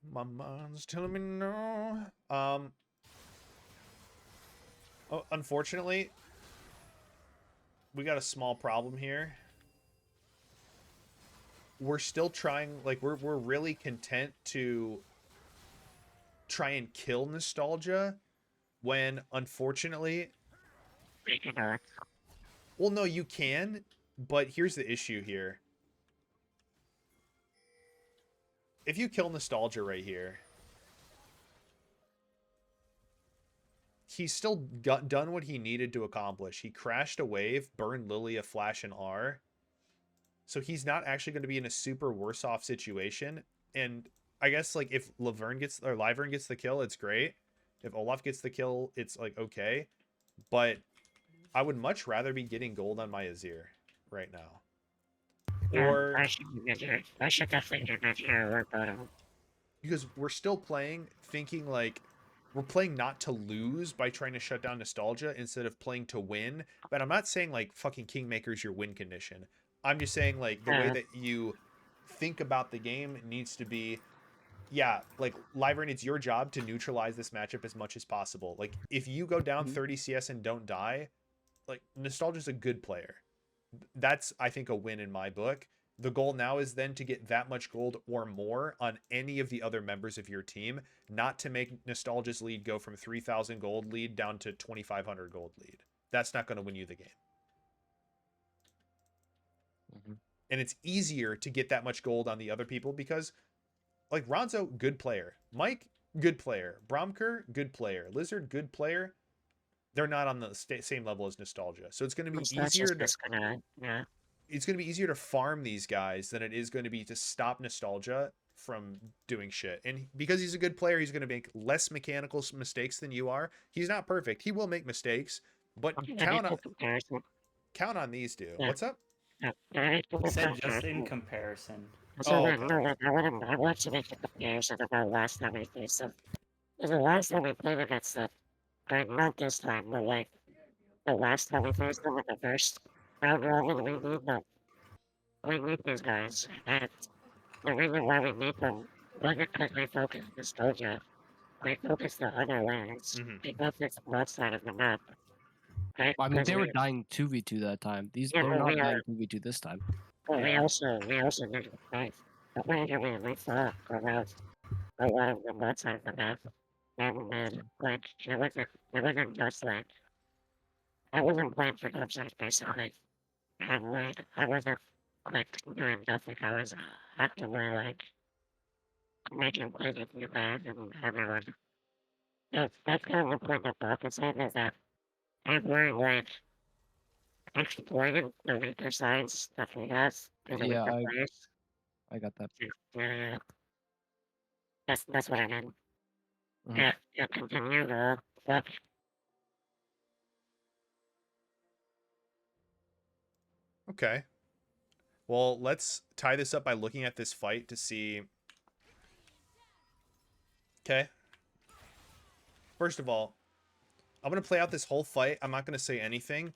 My mind's telling me no. Unfortunately, we got a small problem here. We're still trying, like we're really content to try and kill Nostalgia when unfortunately, We can do it. well, no, you can, but here's the issue here. If you kill Nostalgia right here, he's still done what he needed to accomplish. He crashed a wave, burned Lily a flash and R. So he's not actually going to be in a super worse off situation. And I guess like if Lyvern gets the kill, it's great. If Olaf gets the kill, it's like okay. But I would much rather be getting gold on my Azir right now. Yeah, Or I should get here. I should definitely get that here work bottom. because we're still playing thinking like we're playing not to lose by trying to shut down Nostalgia instead of playing to win. But I'm not saying like fucking Kingmaker's your win condition. I'm just saying like the way Yeah. that you think about the game needs to be, yeah, like Lyvern, it's your job to neutralize this matchup as much as possible. Like if you go down 30 CS and don't die, like Nostalgia's a good player. That's, I think, a win in my book. The goal now is then to get that much gold or more on any of the other members of your team, not to make Nostalgia's lead go from 3,000 gold lead down to 2,500 gold lead. That's not going to win you the game. And it's easier to get that much gold on the other people because, like, Ronzo, good player. Mike, good player. Bromker, good player. Lizard, good player. They're not on the same level as Nostalgia. So it's going to be easier to... Yeah. It's going to be easier to farm these guys than it is going to be to stop Nostalgia from doing shit. And because he's a good player, he's going to make less mechanical mistakes than you are. He's not perfect. He will make mistakes, but count on these two. Yeah. What's up? I said just in comparison. Oh, I want to make a comparison of our last time we played stuff. The last time we played against stuff, but not this time, but like the last time we played them with the first round robin, we need these guys. And the reason why we need them wasn't because we focused Nostalgia. We focused the other lands. Mhm. We focused one side of the map. Right? I mean, Because they were dying 2v2 that time. Yeah, They're but not we dying are- 2v2 this time. But we also need to fight. But we thought about a lot of the one side of the map. And like, it wasn't just like, I wasn't playing for upside basically. And like, I wasn't like doing nothing. I was actively like making plays with you guys and everyone. That's kind of the point of focus on is that I'm wearing like exploiting the weaker sides that he has. The Yeah, weaker players. I got that. Yeah. That's what I mean. Mhm. Yeah, continue to fuck. Okay. Well, let's tie this up by looking at this fight to see. Okay. First of all, I'm going to play out this whole fight. I'm not going to say anything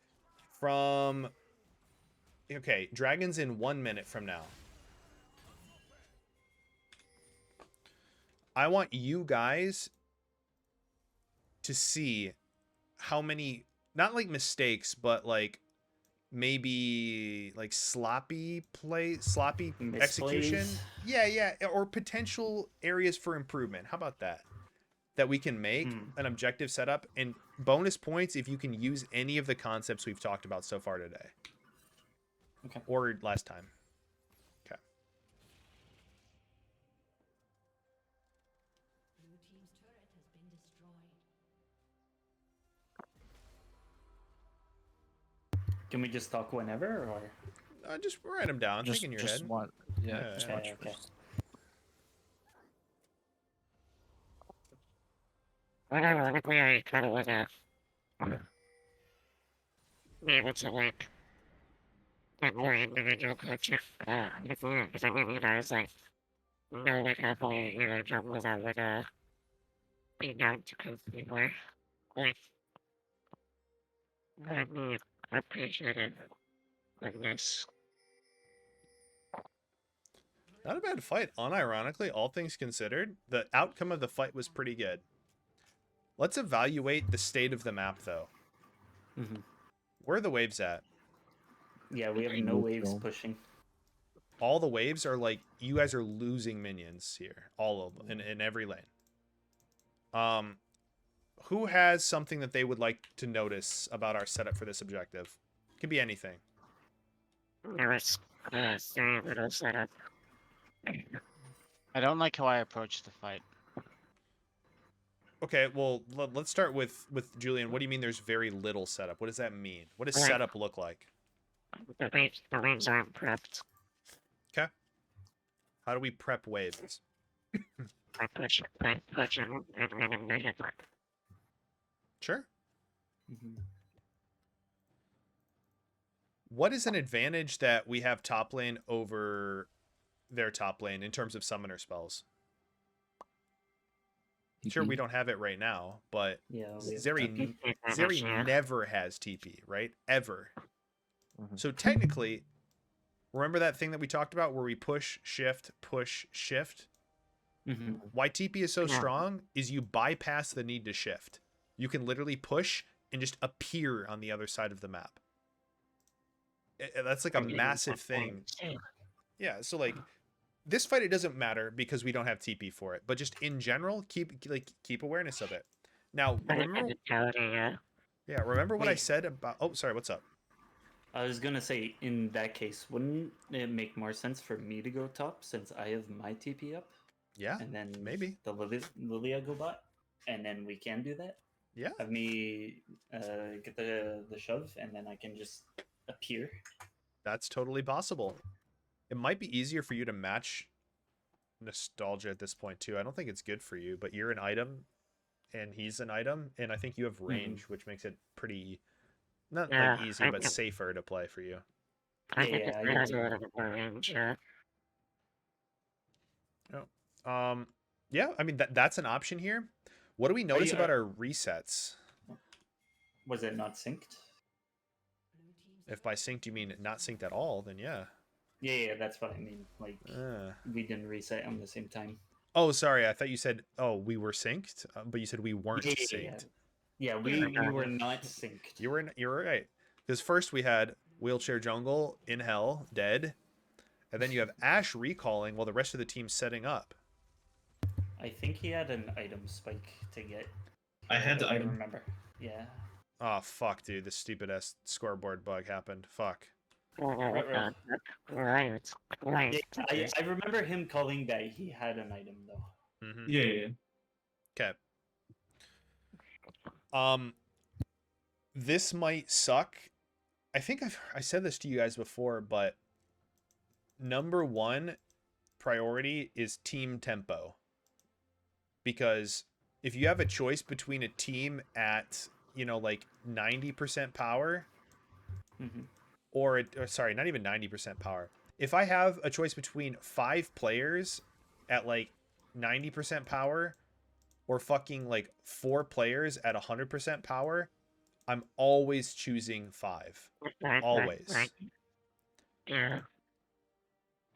from... Okay, Dragon's in 1 minute from now. I want you guys to see how many, not like mistakes, but like maybe like sloppy execution. Misplays? Yeah, or potential areas for improvement. How about that? That we can make an objective setup and bonus points if you can use any of the concepts we've talked about so far today. Okay. Or last time. Okay. Can we just talk whenever, or? Just write them down. Just, Think in your just head. Watch, yeah, Yeah, just yeah, watch okay. first. Ironically, I kind of was be able to like get more individual coaching. If I mean, you guys like know like how far jump without like be down to compete more. Like, I'd be appreciated like this. Not a bad fight, unironically, all things considered. The outcome of the fight was pretty good. Let's evaluate the state of the map, though. Mhm. Where are the waves at? Yeah, we have no Neutral. waves pushing. All the waves are like, you guys are losing minions here. All of them, in every lane. Who has something that they would like to notice about our setup for this objective? Could be anything. There was very little setup. I don't like how I approach the fight. Okay, well, let's start with Julian. What do you mean there's very little setup? What does that mean? What does Right. setup look like? The waves aren't prepped. Okay. How do we prep waves? I push them and make it work. Sure. Mhm. What is an advantage that we have top lane over their top lane in terms of summoner spells? Sure, we TP. don't have it right now, but Yeah. we have Zeri, TP. Zeri never has TP, right? Ever. Mhm. So technically, remember that thing that we talked about where we push, shift? Mhm. Why TP is so Yeah. strong is you bypass the need to shift. You can literally push and just appear on the other side of the map. That's like a massive thing. Yeah, so like this fight, it doesn't matter because we don't have TP for it, but just in general, keep awareness of it. Now, remember, yeah, remember what I Wait. said about? Oh, sorry, what's up? I was gonna say, in that case, wouldn't it make more sense for me to go top since I have my TP up, Yeah, and then maybe. the Lilia go bot, and then we can do that? Yeah, Have me get the shove, and then I can just appear. that's totally possible. It might be easier for you to match nostalgia at this point too. I don't think it's good for you, but you're an item, and he's an item, and I think you have range, which makes it pretty not like easy, but safer to play for you. I think Yeah, it I has a do. little bit more range. Yeah, I mean that's an option here. What do we notice about our resets? Was it not synced? If by synced you mean not synced at all, then yeah. Yeah, that's what I mean. Like, we didn't reset on the same time. Oh, sorry. I thought you said, oh, we were synced, but you said we weren't Yeah. synced. Yeah, we were not synced. You were right. Because first we had Wheelchair Jungle in Hell, dead. And then you have Ash recalling while the rest of the team's setting up. I think he had an item spike to get. I had the I item. remember. Yeah. Oh, fuck, dude. This stupid-ass scoreboard bug happened. Fuck. Right. Yeah, I remember him calling that he had an item though. Mm-hmm. Yeah. Okay. This might suck. I think I said this to you guys before, but number one priority is team tempo. Because if you have a choice between a team at, like 90% power, or sorry, not even 90% power. If I have a choice between 5 players at like 90% power or fucking like 4 players at 100% power, I'm always choosing 5. Always. Yeah.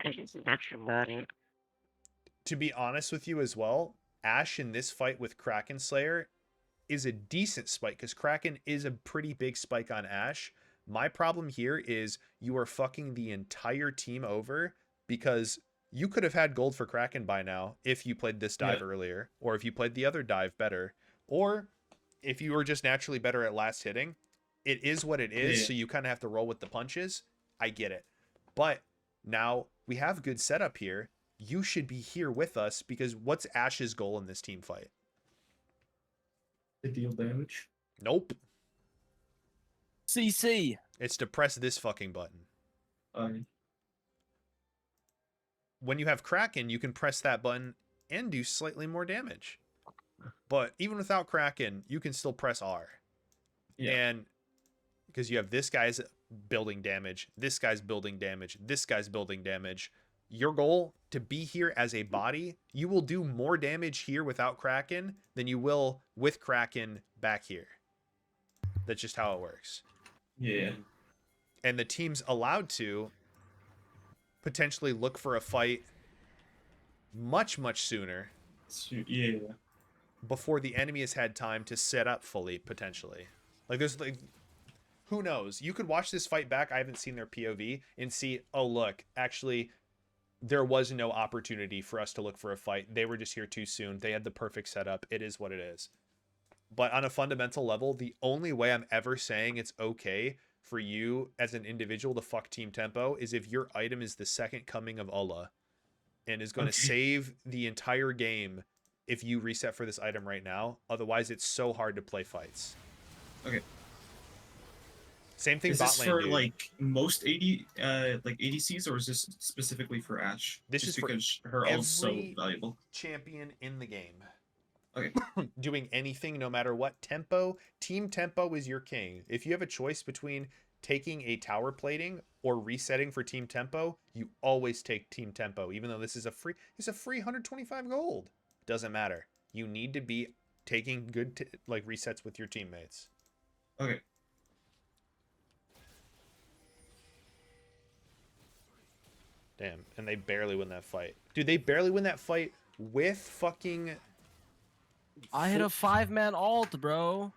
It's an extra body. To be honest with you as well, Ash in this fight with Kraken Slayer is a decent spike because Kraken is a pretty big spike on Ash. My problem here is you are fucking the entire team over because you could have had gold for Kraken by now if you played this dive earlier, or if you played the other dive better, or if you were just naturally better at last hitting. It is what it is, so you kind of have to roll with the punches. I get it. But now we have good setup here. You should be here with us because what's Ash's goal in this team fight? To deal damage. Nope. CC. It's to press this fucking button. When you have Kraken, you can press that button and do slightly more damage. But even without Kraken, you can still press R. Yeah. And because you have this guy's building damage, this guy's building damage, this guy's building damage. Your goal to be here as a body, you will do more damage here without Kraken than you will with Kraken back here. That's just how it works. Yeah. And the team's allowed to potentially look for a fight much, much sooner Yeah. before the enemy has had time to set up fully, potentially. Like, there's like, who knows? You could watch this fight back. I haven't seen their POV and see, oh, look, actually, there was no opportunity for us to look for a fight. They were just here too soon. They had the perfect setup. It is what it is. But on a fundamental level, the only way I'm ever saying it's okay for you as an individual to fuck team tempo is if your item is the second coming of Allah and is going to save the entire game if you reset for this item right now. Otherwise, it's so hard to play fights. Okay. Same thing Is bot this lane, for dude. like most like ADCs, or is this specifically for Ash? This Just is for because her ult is so every valuable. champion in the game. Okay. Doing anything, no matter what tempo. Team tempo is your king. If you have a choice between taking a tower plating or resetting for team tempo, you always take team tempo, even though this is a free 125 gold. Doesn't matter. You need to be taking good like resets with your teammates. Okay. Damn, and they barely win that fight. Dude, they barely win that fight with fucking... I hit a 5-man ult, bro.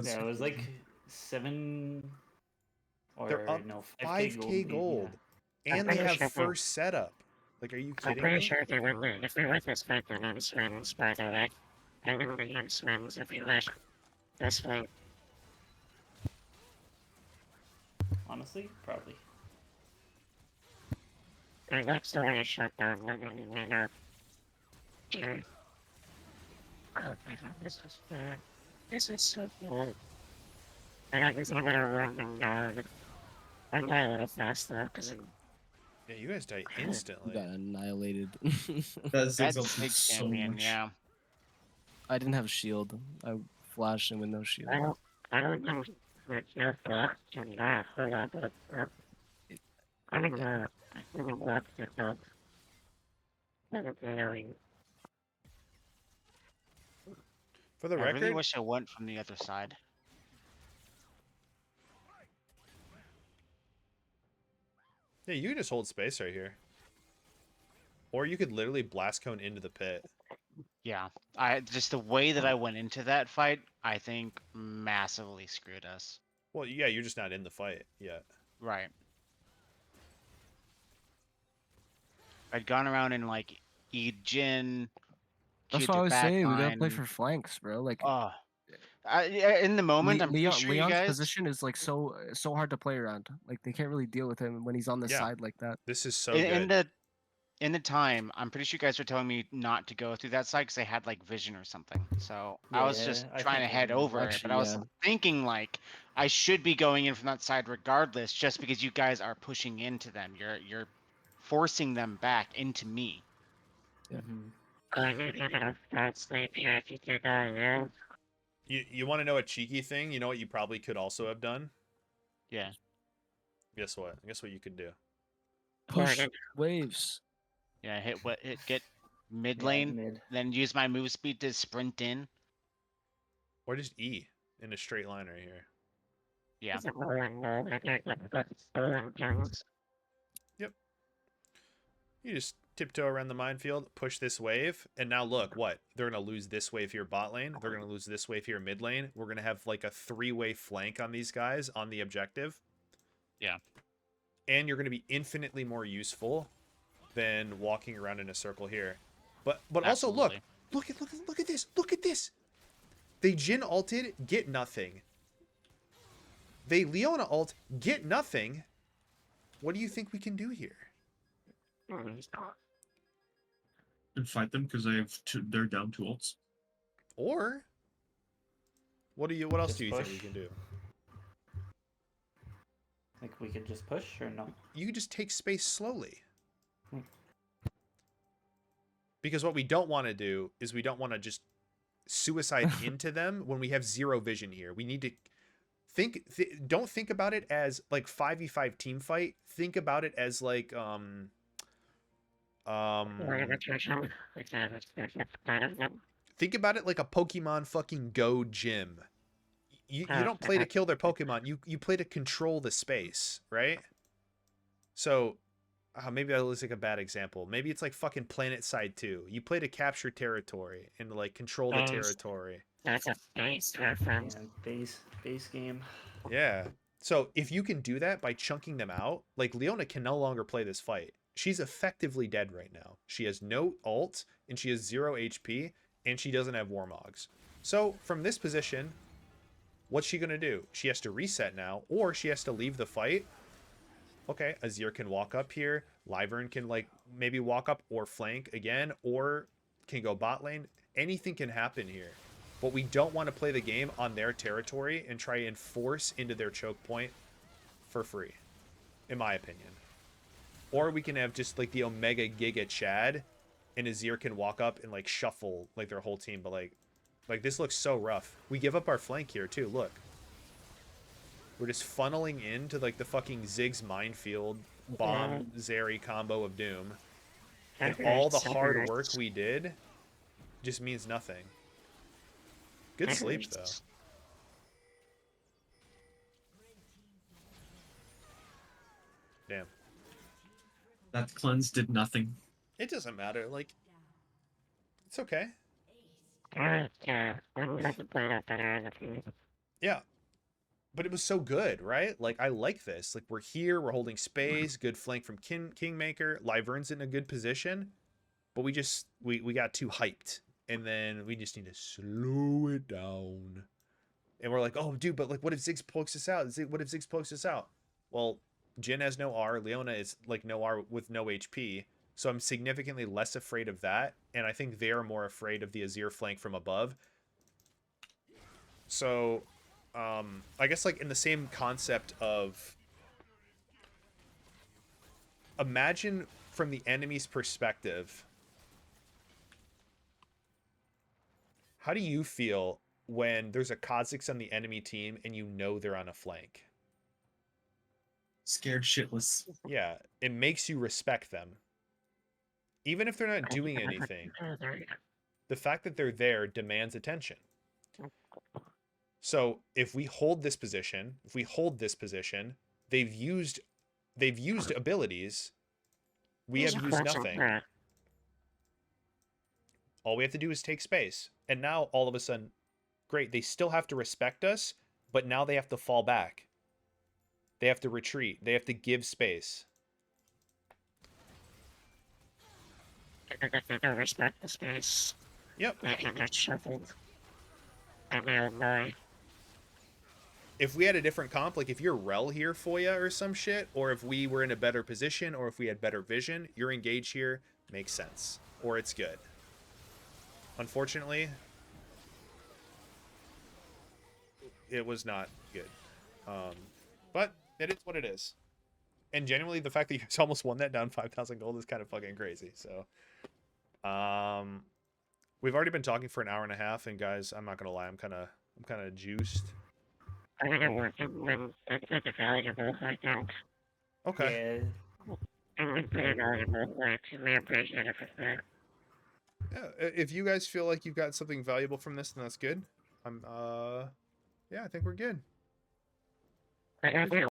Yeah, it was like 7 Or They're up no, 5K gold, Yeah. and they pretty have sure they- first setup. Like, are you I'm kidding pretty me? sure they would win. If we let this fight, then I'm swims, by the way. I know the young swims if we let this fight. Honestly, probably. I got the way to shut down the money right now. Yeah. Oh my god, this is bad. This is so cool. I got this I'm gonna run them down. I'm die a little fast though, because I'm Yeah, you guys die You instantly. got annihilated. That Ziggs That's ults big so champion, much. yeah. I didn't have shield. I flashed him with no shield. I don't know what your thoughts on that. Hold on, but I'm gonna block the dog. For the I record, really wish I went from the other side. yeah, you can just hold space right here. Or you could literally blast cone into the pit. Yeah, just the way that I went into that fight, I think massively screwed us. Well, yeah, you're just not in the fight yet. Right. I'd gone around and like Jin. That's what I was saying. We gotta play for flanks, bro. Like in the moment, I'm pretty sure you Leon's guys. position is like so hard to play around. Like they can't really deal with him when he's on the Yeah. side like that. This is so in good. the time, I'm pretty sure you guys were telling me not to go through that side because they had like vision or something. So I was just I trying to think I head remember. over it, but Actually, I was yeah. thinking like I should be going in from that side regardless, just because you guys are pushing into them. You're forcing them back into me. Yeah. Mhm. You want to know a cheeky thing? You know what you probably could also have done? Yeah. Guess what? Guess what you could do? Push waves. Yeah, get mid Yeah, lane, mid. then use my move speed to sprint in. Or just E in a straight line right here. Yeah. You just tiptoe around the minefield, push this wave, and now look, what? They're going to lose this wave here bot lane. They're going to lose this wave here mid lane. We're going to have like a 3-way flank on these guys on the objective. Yeah. And you're going to be infinitely more useful than walking around in a circle here. But also look at this. Look at this. They Jin ulted, get nothing. They Leona ult, get nothing. What do you think we can do here? And fight them because I have two. They're down 2 ults. Or what else Just do you think we push. can do? Like we could just push or no? You can just take space slowly. Hmm. Because what we don't want to do is we don't want to just suicide into them when we have 0 vision here. We need to don't think about it as like 5v5 team fight. Think about it as like think about it like a Pokemon fucking Go gym. You don't play to kill their Pokemon. You play to control the space, right? So maybe that looks like a bad example. Maybe it's like fucking Planet Side 2. You play to capture territory and to like control the territory. That's a face reference. Yeah, base game. Yeah. So if you can do that by chunking them out, like Leona can no longer play this fight. She's effectively dead right now. She has no ult and she has 0 HP and she doesn't have Warmogs. So from this position, what's she going to do? She has to reset now or she has to leave the fight. Okay, Azir can walk up here. Lyvern can like maybe walk up or flank again or can go bot lane. Anything can happen here. But we don't want to play the game on their territory and try and force into their choke point for free, in my opinion. Or we can have just like the Omega Giga Chad and Azir can walk up and like shuffle like their whole team. But like this looks so rough. We give up our flank here too, look. We're just funneling into like the fucking Ziggs minefield bomb Zeri combo of doom. And all the hard work we did just means nothing. Good sleep, though. Damn. That cleanse did nothing. It doesn't matter. Like, it's okay. Yeah. but it was so good, right? Like I like this. Like we're here, we're holding space, good flank from Kingmaker. Lyvern's in a good position, but we got too hyped, and then we just need to slow it down. And we're like, oh, dude, but like, what if Ziggs pokes us out? What if Ziggs pokes us out? Well, Jhin has no R. Leona is like no R with no HP. So I'm significantly less afraid of that. And I think they are more afraid of the Azir flank from above. So I guess like in the same concept of imagine from the enemy's perspective, how do you feel when there's a Kha'Zix on the enemy team and you know they're on a flank? Scared shitless. Yeah, it makes you respect them. Even if they're not doing anything, the fact that they're there demands attention. So if we hold this position, they've used abilities. We have used nothing. All we have to do is take space. And now all of a sudden, great, they still have to respect us, but now they have to fall back. They have to retreat. They have to give space. They don't respect the space. Yep. They can get shuffled. And they're annoying. If we had a different comp, like if you're Rel here for ya or some shit, or if we were in a better position, or if we had better vision, your engage here makes sense. Or it's good. Unfortunately, it was not good. But it is what it is. And genuinely, the fact that you guys almost won that down 5,000 gold is kind of fucking crazy. So, we've already been talking for an hour and a half, and guys, I'm not gonna lie, I'm kind of juiced. I'm gonna work when it's a valuable like that. Okay. Yeah. And we put it all in both ways, and we appreciate it for that. Yeah. If you guys feel like you've got something valuable from this, then that's good. Yeah, I think we're good. But I do